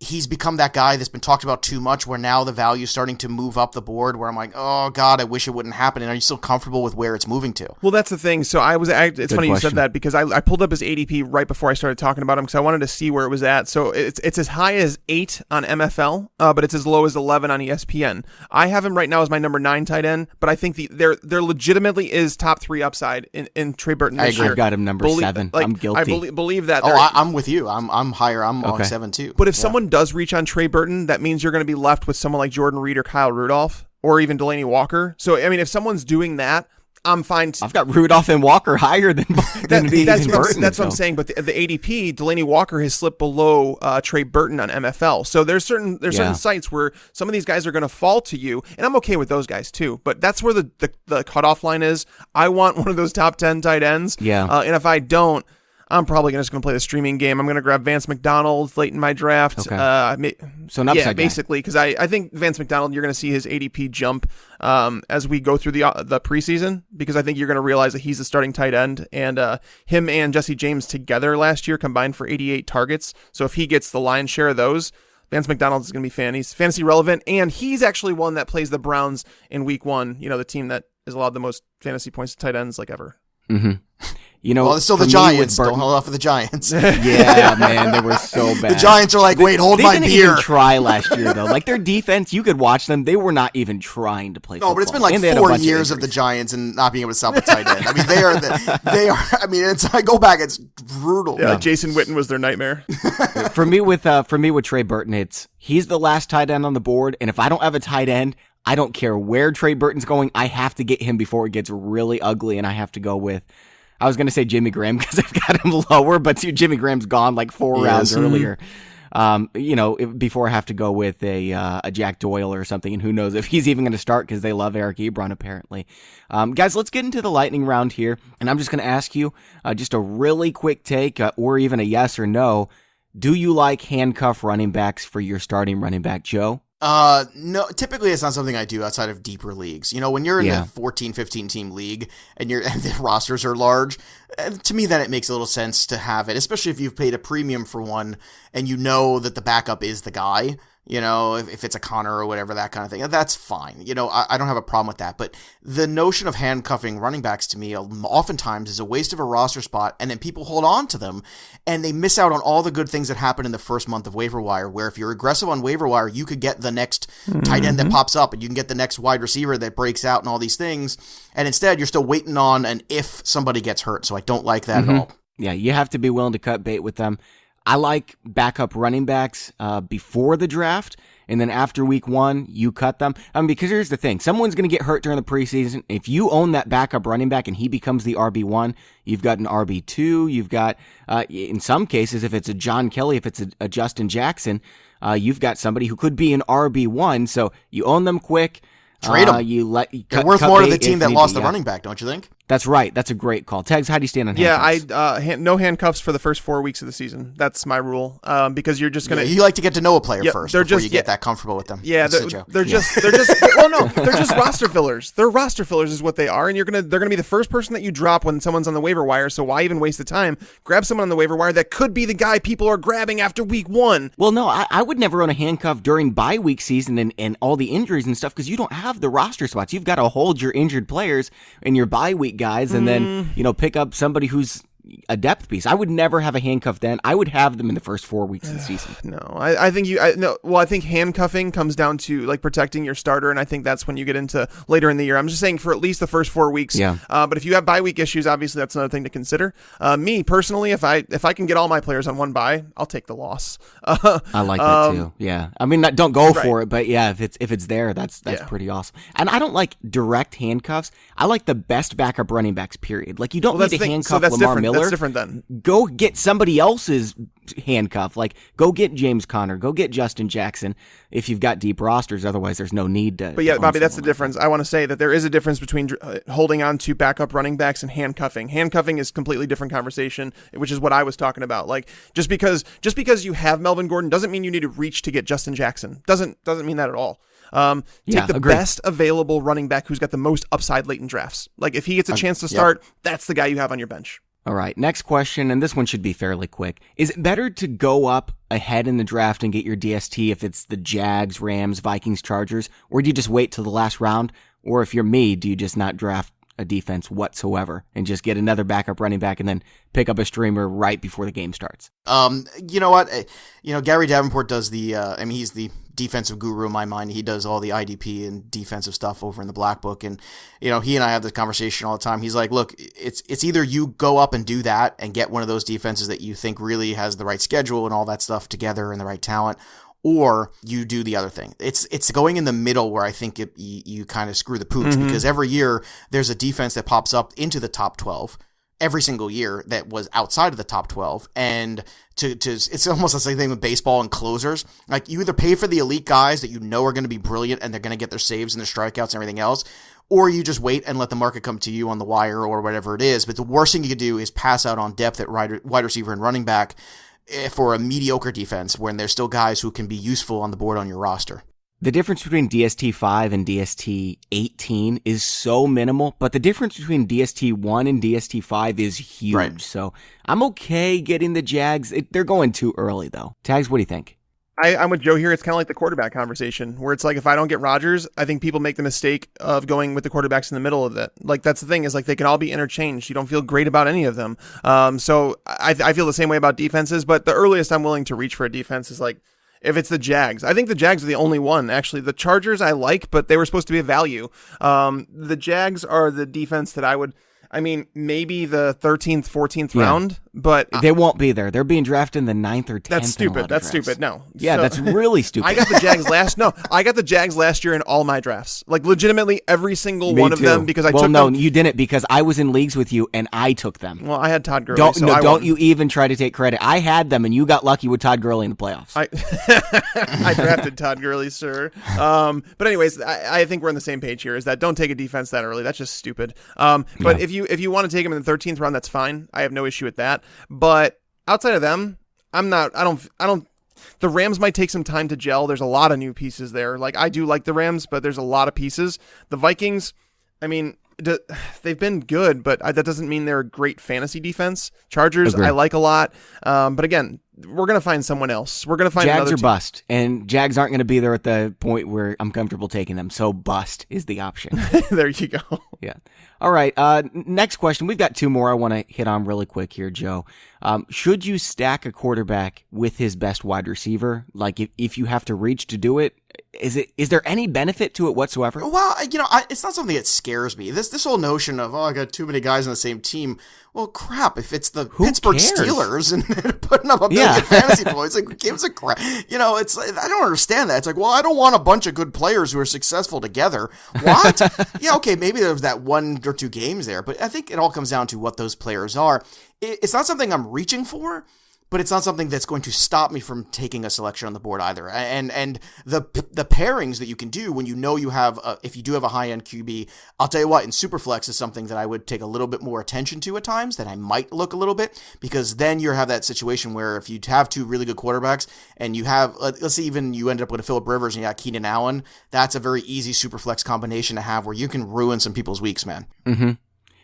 he's become that guy that's been talked about too much, where now the value is starting to move up the board, where I'm like, oh God, I wish it wouldn't happen. And are you still comfortable with where it's moving to? Well, that's the thing. So it's funny you said that, because I pulled up his ADP right before I started talking about him, because I wanted to see where it was at. So it's as high as 8 on MFL, but it's as low as 11 on ESPN. I have him right now as my number 9 tight end, but I think there legitimately is top 3 upside in Trey Burton this year. I've got him number 7. I'm guilty. I believe that. I'm with you. I'm higher. I'm on 7 too. But if someone does reach on Trey Burton, that means you're going to be left with someone like Jordan Reed or Kyle Rudolph or even Delaney Walker. So, I mean, if someone's doing that, I'm fine. I've got Rudolph and Walker higher than that's Burton. That's what I'm saying. But the ADP, Delaney Walker has slipped below Trey Burton on MFL. So there's certain sites where some of these guys are going to fall to you, and I'm okay with those guys too. But that's where the cutoff line is. I want one of those top 10 tight ends. Yeah. And if I don't, I'm probably just going to play the streaming game. I'm going to grab Vance McDonald late in my draft. Okay. So an upside basically, because I think Vance McDonald, you're going to see his ADP jump as we go through the preseason, because I think you're going to realize that he's the starting tight end, and him and Jesse James together last year combined for 88 targets. So if he gets the lion's share of those, Vance McDonald is going to be He's fantasy relevant, and he's actually one that plays the Browns in week 1, the team that has allowed the most fantasy points to tight ends ever. Mm-hmm. Well, it's still the Giants. Don't hold off for the Giants. Yeah, man, they were so bad. The Giants are like, wait, hold my beer. They didn't even try last year, though. Like, their defense, you could watch them. They were not even trying to play football. No, but it's been like 4 years of the Giants and not being able to stop a tight end. I mean, they are. I mean, I go back, it's brutal. Yeah, Jason Witten was their nightmare. For me with Trey Burton, he's the last tight end on the board, and if I don't have a tight end, I don't care where Trey Burton's going. I have to get him before it gets really ugly, and I have to go with. I was going to say Jimmy Graham because I've got him lower, but Jimmy Graham's gone like 4 rounds earlier. Before I have to go with a Jack Doyle or something, and who knows if he's even going to start because they love Eric Ebron apparently. Guys, let's get into the lightning round here, and I'm just going to ask you just a really quick take or even a yes or no. Do you like handcuff running backs for your starting running back, Joe? No, typically it's not something I do outside of deeper leagues. When you're in a 14, 15 team league and the rosters are large, to me then it makes a little sense to have it, especially if you've paid a premium for one and you know that the backup is the guy. If it's a Connor or whatever, that kind of thing, that's fine. I don't have a problem with that. But the notion of handcuffing running backs to me oftentimes is a waste of a roster spot, and then people hold on to them, and they miss out on all the good things that happen in the first month of waiver wire, where if you're aggressive on waiver wire, you could get the next tight end that pops up, and you can get the next wide receiver that breaks out and all these things. And instead, you're still waiting on an if somebody gets hurt. So I don't like that at all. Yeah, you have to be willing to cut bait with them. I like backup running backs before the draft, and then after week 1, you cut them. Because here's the thing. Someone's going to get hurt during the preseason. If you own that backup running back and he becomes the RB1, you've got an RB2. You've got, in some cases, if it's a John Kelly, if it's a Justin Jackson, you've got somebody who could be an RB1. So you own them quick. Trade them. They're worth more to the team that lost the running back, don't you think? That's right. That's a great call. Tags, how do you stand on handcuffs? Yeah, no handcuffs for the first 4 weeks of the season. That's my rule. Because you're just gonna. You like to get to know a player first before you get that comfortable with them. Yeah, they're just. Well, no, they're just roster fillers. They're roster fillers, is what they are, and they're gonna be the first person that you drop when someone's on the waiver wire. So why even waste the time? Grab someone on the waiver wire that could be the guy people are grabbing after week 1. Well, no, I would never own a handcuff during bye week season and all the injuries and stuff because you don't have the roster spots. You've got to hold your injured players and your bye week guys, and then. Pick up somebody who's a depth piece. I would never have a handcuff then. I would have them in the first 4 weeks of the season. No, I think I think handcuffing comes down to like protecting your starter, and I think that's when you get into later in the year. I'm just saying for at least the first 4 weeks. Yeah. But if you have bye week issues, obviously that's another thing to consider. Me personally, if I can get all my players on one bye, I'll take the loss. I like that too. Yeah. I mean, don't go for it, but yeah, if it's there, that's pretty awesome. And I don't like direct handcuffs. I like the best backup running backs. Period. Like you don't need to handcuff Lamar Miller. That's different then. Go get somebody else's handcuff. Like, go get James Conner. Go get Justin Jackson if you've got deep rosters. Otherwise, there's no need to. But yeah, Bobby, that's the difference. I want to say that there is a difference between holding on to backup running backs and handcuffing. Handcuffing is a completely different conversation, which is what I was talking about. Like, just because you have Melvin Gordon doesn't mean you need to reach to get Justin Jackson. Doesn't mean that at all. Take the best available running back who's got the most upside late in drafts. Like, if he gets a chance to start, that's the guy you have on your bench. All right, next question, and this one should be fairly quick. Is it better to go up ahead in the draft and get your DST if it's the Jags, Rams, Vikings, Chargers, or do you just wait till the last round? Or if you're me, do you just not draft a defense whatsoever and just get another backup running back and then pick up a streamer right before the game starts? You know what? Gary Davenport does he's the defensive guru in my mind. He does all the IDP and defensive stuff over in the Black Book. And, he and I have this conversation all the time. He's like, look, it's either you go up and do that and get one of those defenses that you think really has the right schedule and all that stuff together and the right talent, or you do the other thing. It's going in the middle where I think you kind of screw the pooch because every year there's a defense that pops up into the top 12 every single year that was outside of the top 12. And it's almost the same thing with baseball and closers. Like, you either pay for the elite guys that you know are going to be brilliant and they're going to get their saves and their strikeouts and everything else, or you just wait and let the market come to you on the wire or whatever it is. But the worst thing you could do is pass out on depth at wide receiver and running back for a mediocre defense when there's still guys who can be useful on the board on your roster. The difference between DST5 and DST18 is so minimal, but the difference between DST1 and DST5 is huge. Right. So I'm okay getting the Jags. They're going too early, though. Tags, what do you think? I'm with Joe here. It's kind of like the quarterback conversation where it's like, if I don't get Rodgers, I think people make the mistake of going with the quarterbacks in the middle of it. Like, that's the thing, is like they can all be interchanged. You don't feel great about any of them. So I feel the same way about defenses, but the earliest I'm willing to reach for a defense is like, if it's the Jags. I think the Jags are the only one, actually. The Chargers I like, but they were supposed to be a value. The Jags are the defense that maybe the 13th, 14th round, but they won't be there. They're being drafted in the 9th or 10th. That's stupid. That's stupid. No. Yeah, that's really stupid. I got the Jags last year in all my drafts. Like, legitimately every single one of them, because I took them. Well, no, you didn't, because I was in leagues with you and I took them. Well, I had Todd Gurley. Don't you even try to take credit. I had them and you got lucky with Todd Gurley in the playoffs. I drafted Todd Gurley, sir. But anyways, I think we're on the same page here, is that don't take a defense that early. That's just stupid. But if you want to take them in the 13th round, that's fine. I have no issue with that. But outside of them, I don't. The Rams might take some time to gel. There's a lot of new pieces there. Like, I do like the Rams, but there's a lot of pieces. The Vikings, they've been good, but that doesn't mean they're a great fantasy defense. Chargers, I like a lot. But again, we're going to find someone else. We're going to find Jags another or bust, and Jags aren't going to be there at the point where I'm comfortable taking them. So bust is the option. There you go. Yeah. All right. Next question. We've got two more I want to hit on really quick here, Joe. Should you stack a quarterback with his best wide receiver? Like, if you have to reach to do it, is there any benefit to it whatsoever? Well, it's not something that scares me. This whole notion of, I got too many guys on the same team. Well, crap, if it's the Pittsburgh Steelers and putting up a million fantasy points, like, who gives a crap? It's like, I don't understand that. It's like, well, I don't want a bunch of good players who are successful together. What? Yeah, okay, maybe there's that 1 or 2 games there, but I think it all comes down to what those players are. It's not something I'm reaching for, but it's not something that's going to stop me from taking a selection on the board either. And the pairings that you can do when you have, if you do have a high-end QB, I'll tell you what, in Superflex is something that I would take a little bit more attention to at times, that I might look a little bit, because then you have that situation where if you have 2 really good quarterbacks and you have, let's say even you end up with a Phillip Rivers and you got Keenan Allen, that's a very easy Superflex combination to have where you can ruin some people's weeks, man. Mm-hmm.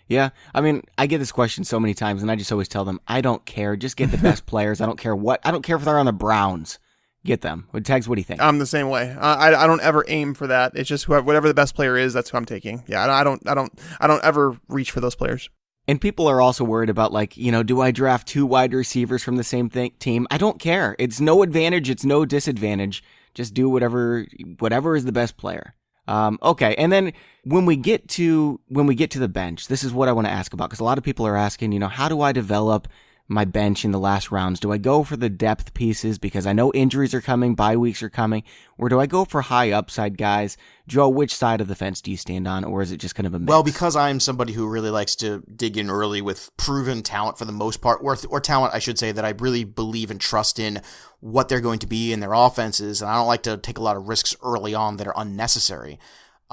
Yeah, I get this question so many times, and I just always tell them, I don't care. Just get the best players. I don't care if they're on the Browns. Get them. Tags, what do you think? I'm the same way. I don't ever aim for that. It's just whatever the best player is, that's who I'm taking. Yeah, I don't ever reach for those players. And people are also worried about, like, do I draft 2 wide receivers from the same team? I don't care. It's no advantage. It's no disadvantage. Just do whatever is the best player. Okay, and then when we get to the bench, this is what I want to ask about, because a lot of people are asking, how do I develop my bench in the last rounds? Do I go for the depth pieces because I know injuries are coming, bye weeks are coming, or do I go for high upside guys? Joe, which side of the fence do you stand on, or is it just kind of a mix? Well, because I'm somebody who really likes to dig in early with proven talent for the most part, or talent, I should say, that I really believe and trust in what they're going to be in their offenses, and I don't like to take a lot of risks early on that are unnecessary.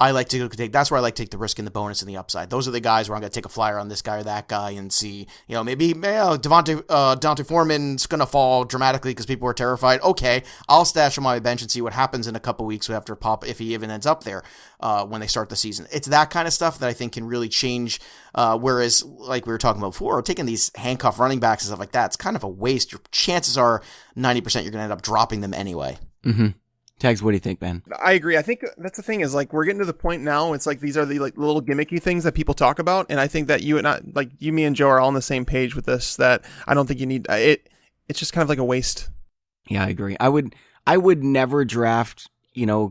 That's where I like to take the risk and the bonus and the upside. Those are the guys where I'm going to take a flyer on this guy or that guy and see, maybe Devontae Foreman's going to fall dramatically because people are terrified. Okay, I'll stash him on my bench and see what happens in a couple weeks after pop, if he even ends up there when they start the season. It's that kind of stuff that I think can really change. Whereas, like we were talking about before, taking these handcuff running backs and stuff like that, it's kind of a waste. Your chances are 90% you're going to end up dropping them anyway. Mm-hmm. Tags, what do you think, Ben? I agree. I think that's the thing, is like, we're getting to the point now, it's like these are the like little gimmicky things that people talk about, and I think that me and Joe are all on the same page with this, that I don't think you need it. It's just kind of like a waste. Yeah, I agree. I would never draft,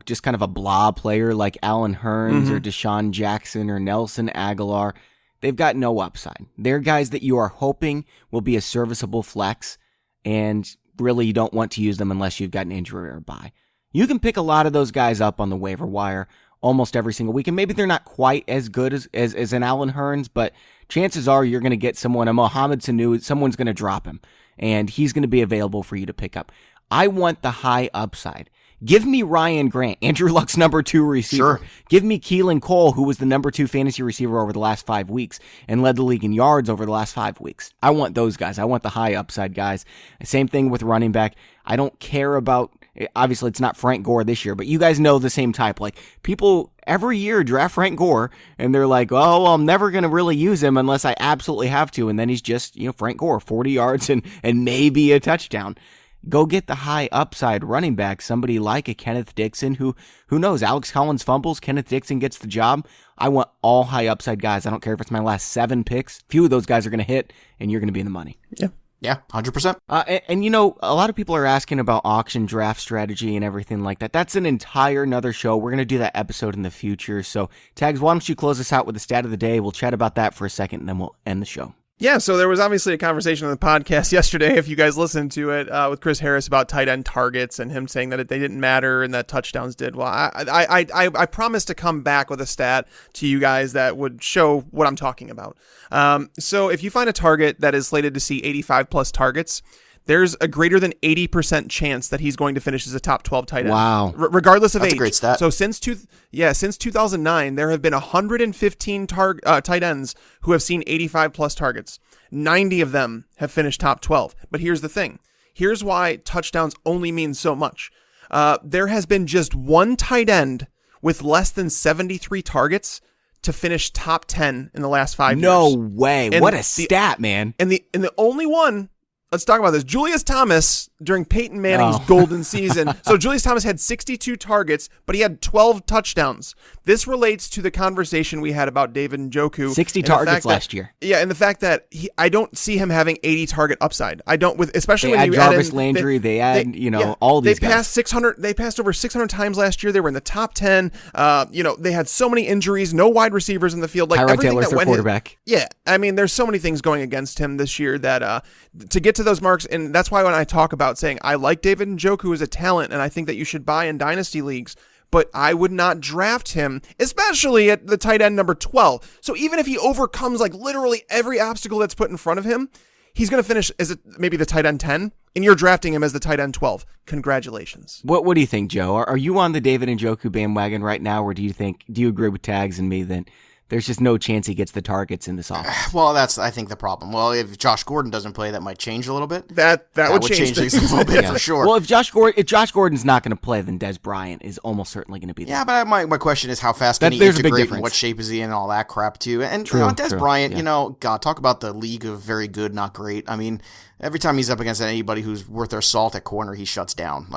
just kind of a blah player like Allen Hurns or Deshaun Jackson or Nelson Aguilar. They've got no upside. They're guys that you are hoping will be a serviceable flex, and really you don't want to use them unless you've got an injury or a bye. You can pick a lot of those guys up on the waiver wire almost every single week, and maybe they're not quite as good as an Allen Hurns, but chances are you're going to get someone, a Mohamed Sanu, someone's going to drop him, and he's going to be available for you to pick up. I want the high upside. Give me Ryan Grant, Andrew Luck's number 2 receiver. Sure. Give me Keelan Cole, who was the number 2 fantasy receiver over the last 5 weeks and led the league in yards over the last 5 weeks. I want those guys. I want the high upside guys. Same thing with running back. I don't care about, obviously it's not Frank Gore this year, but you guys know the same type. Like, people every year draft Frank Gore and they're like, oh, well, I'm never going to really use him unless I absolutely have to. And then he's just, Frank Gore, 40 yards and maybe a touchdown. go get the high upside running back, somebody like a Kenneth Dixon, who knows, Alex Collins fumbles, Kenneth Dixon gets the job. I want all high upside guys. I don't care if it's my last 7 picks. Few of those guys are going to hit, and you're going to be in the money. Yeah, 100%. And you know, a lot of people are asking about auction draft strategy and everything like that. That's an entire another show. We're going to do that episode in the future. So, Tags, why don't you close us out with the stat of the day? We'll chat about that for a second, and then we'll end the show. Yeah, so there was obviously a conversation on the podcast yesterday, if you guys listened to it, with Chris Harris about tight end targets and him saying that they didn't matter and that touchdowns did. Well, I promised to come back with a stat to you guys that would show what I'm talking about. So if you find a target that is slated to see 85 plus targets, there's a greater than 80% chance that he's going to finish as a top 12 tight end. Wow. Regardless of age. That's a great stat. So since 2009, there have been 115 tight ends who have seen 85 plus targets. 90 of them have finished top 12. But here's the thing. Here's why touchdowns only mean so much. There has been just one tight end with less than 73 targets to finish top 10 in the last 5 years. No way. And what a stat, man. And the only one... Let's talk about this. Julius Thomas during Peyton Manning's golden season. So Julius Thomas had 62 targets, but he had 12 touchdowns. This relates to the conversation we had about David Njoku. 60 targets last year. Yeah, and the fact that I don't see him having 80 target upside. I don't, especially they when add you Jarvis add in, Landry. They add, all these guys. guys. They passed over 600 times last year. They were in the top 10. They had so many injuries, no wide receivers in the field. Like Tyrod Taylor's their quarterback. I mean, there's so many things going against him this year that to get to those marks, and that's why when I talk about saying I like David Njoku as a talent, and I think that you should buy in dynasty leagues, but I would not draft him, especially at the tight end number 12. So even if he overcomes like literally every obstacle that's put in front of him, he's going to finish as maybe the tight end 10, and you're drafting him as the tight end 12. Congratulations. What do you think, Joe? Are you on the David Njoku bandwagon right now, or do you agree with Tags and me that there's just no chance he gets the targets in this offense? Well, that's, I think, the problem. Well, if Josh Gordon doesn't play, that might change a little bit. That would change things a little bit for sure. Well, if Josh Gordon's not going to play, then Des Bryant is almost certainly going to be there. Yeah, but my question is how fast can he integrate and what shape is he in and all that crap too. And Des Bryant, God, talk about the league of very good, not great. I mean, every time he's up against anybody who's worth their salt at corner, he shuts down. For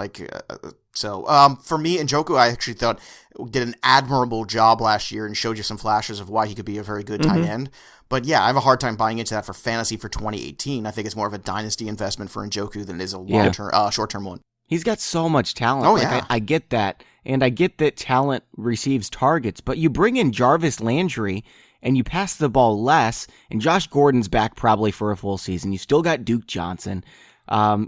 me, Njoku, I actually thought did an admirable job last year and showed you some flashes of why he could be a very good tight end. But yeah, I have a hard time buying into that for fantasy for 2018. I think it's more of a dynasty investment for Njoku than it is a long-term, short-term one. He's got so much talent. Oh, yeah. I get that. And I get that talent receives targets. But you bring in Jarvis Landry and you pass the ball less, and Josh Gordon's back probably for a full season. You still got Duke Johnson.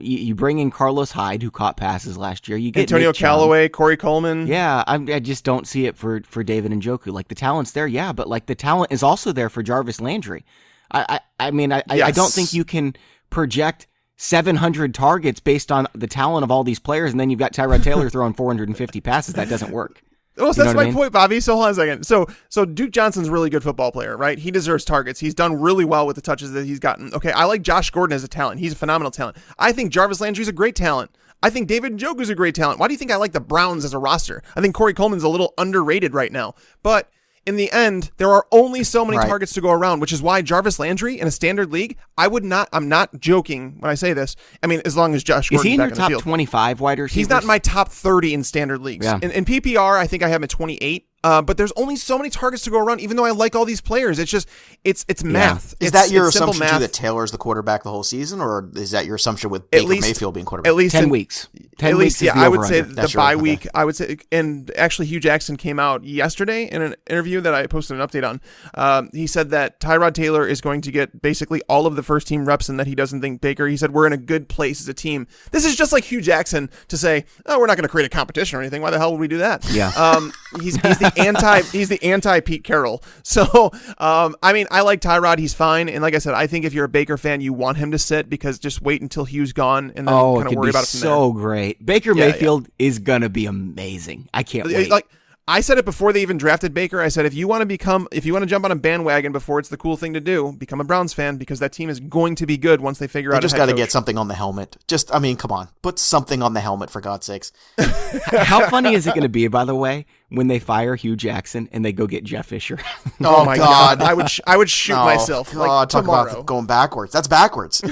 You bring in Carlos Hyde, who caught passes last year. You get Antonio Callaway, Corey Coleman. Yeah, I just don't see it for David Njoku. Like, the talent's there, yeah, but like the talent is also there for Jarvis Landry. I don't think you can project 700 targets based on the talent of all these players, and then you've got Tyrod Taylor throwing 450 passes. That doesn't work. Well, that's my point, Bobby. So hold on a second. So Duke Johnson's a really good football player, right? He deserves targets. He's done really well with the touches that he's gotten. Okay, I like Josh Gordon as a talent. He's a phenomenal talent. I think Jarvis Landry's a great talent. I think David Njoku's a great talent. Why do you think I like the Browns as a roster? I think Corey Coleman's a little underrated right now. But in the end, there are only so many targets to go around, which is why Jarvis Landry in a standard league, I'm not joking when I say this. I mean, as long as Josh Gordon's back in the field. Is he in your top 25 wide receivers? He's not in my top 30 in standard leagues. Yeah. In PPR, I think I have him at 28. But there's only so many targets to go around, even though I like all these players. It's just, it's math. Is that your assumption too, that Taylor's the quarterback the whole season, or is that your assumption with Baker Mayfield being quarterback? At least 10 weeks. 10 weeks. Yeah, I would say the bye week. I would say, and actually Hugh Jackson came out yesterday in an interview that I posted an update on. He said that Tyrod Taylor is going to get basically all of the first team reps, and that he doesn't think Baker. He said we're in a good place as a team. This is just like Hugh Jackson to say, oh, we're not going to create a competition or anything. Why the hell would we do that? Yeah. He's the anti Pete Carroll. So, I like Tyrod. He's fine. And like I said, I think if you're a Baker fan, you want him to sit, because just wait until Hugh's gone and then kind of worry about it from there. So great. Baker Mayfield is going to be amazing. I can't wait. Like, I said it before they even drafted Baker. I said, if you want to jump on a bandwagon before it's the cool thing to do, become a Browns fan, because that team is going to be good once they figure out. They just got to get something on the helmet. Come on, put something on the helmet for God's sakes. How funny is it going to be, by the way, when they fire Hugh Jackson and they go get Jeff Fisher? Oh my God. I would shoot myself. God, talk about going backwards. That's backwards.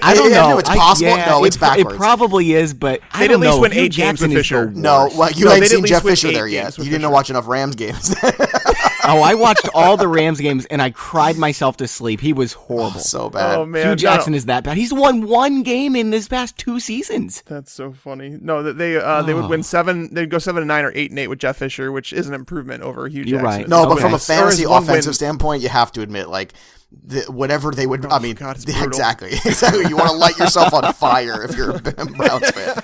I don't know. It's possible. No, it's backwards. It probably is, but I They'd don't at least know. win Hugh 8 games Jackson with is the Fisher. worst. No, well, you No, ain't they'd at seen least Jeff win Fisher 8 there yet. games You with didn't Fisher. watch enough Rams games. Oh, I watched all the Rams games, and I cried myself to sleep. He was horrible. So bad. Oh man, Hugh Jackson is that bad. He's won 1 game in this past 2 seasons. That's so funny. No, that they would win 7. They'd go 7-9 or 8-8 with Jeff Fisher, which is an improvement over Hugh Jackson. You're right. No, but Okay. from a Or fantasy his one offensive win- standpoint, you have to admit, like, whatever they would. I mean, God, it's brutal. exactly. You want to light yourself on fire if you're a Browns fan.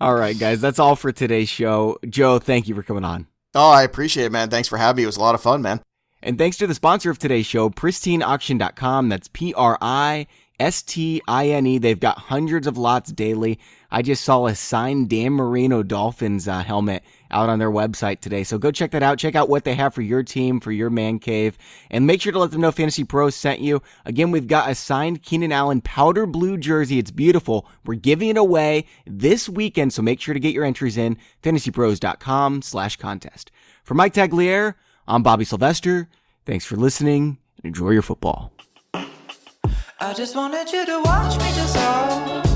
All right, guys, that's all for today's show. Joe, thank you for coming on. Oh, I appreciate it, man. Thanks for having me. It was a lot of fun, man. And thanks to the sponsor of today's show, pristineauction.com. That's PRISTINE. They've got hundreds of lots daily. I just saw a signed Dan Marino Dolphins helmet out on their website today. So go check that out. Check out what they have for your team, for your man cave. And make sure to let them know Fantasy Pros sent you. Again, we've got a signed Keenan Allen powder blue jersey. It's beautiful. We're giving it away this weekend, so make sure to get your entries in. fantasypros.com/contest. For Mike Tagliere, I'm Bobby Sylvester. Thanks for listening, and enjoy your football. I just wanted you to watch me dissolve.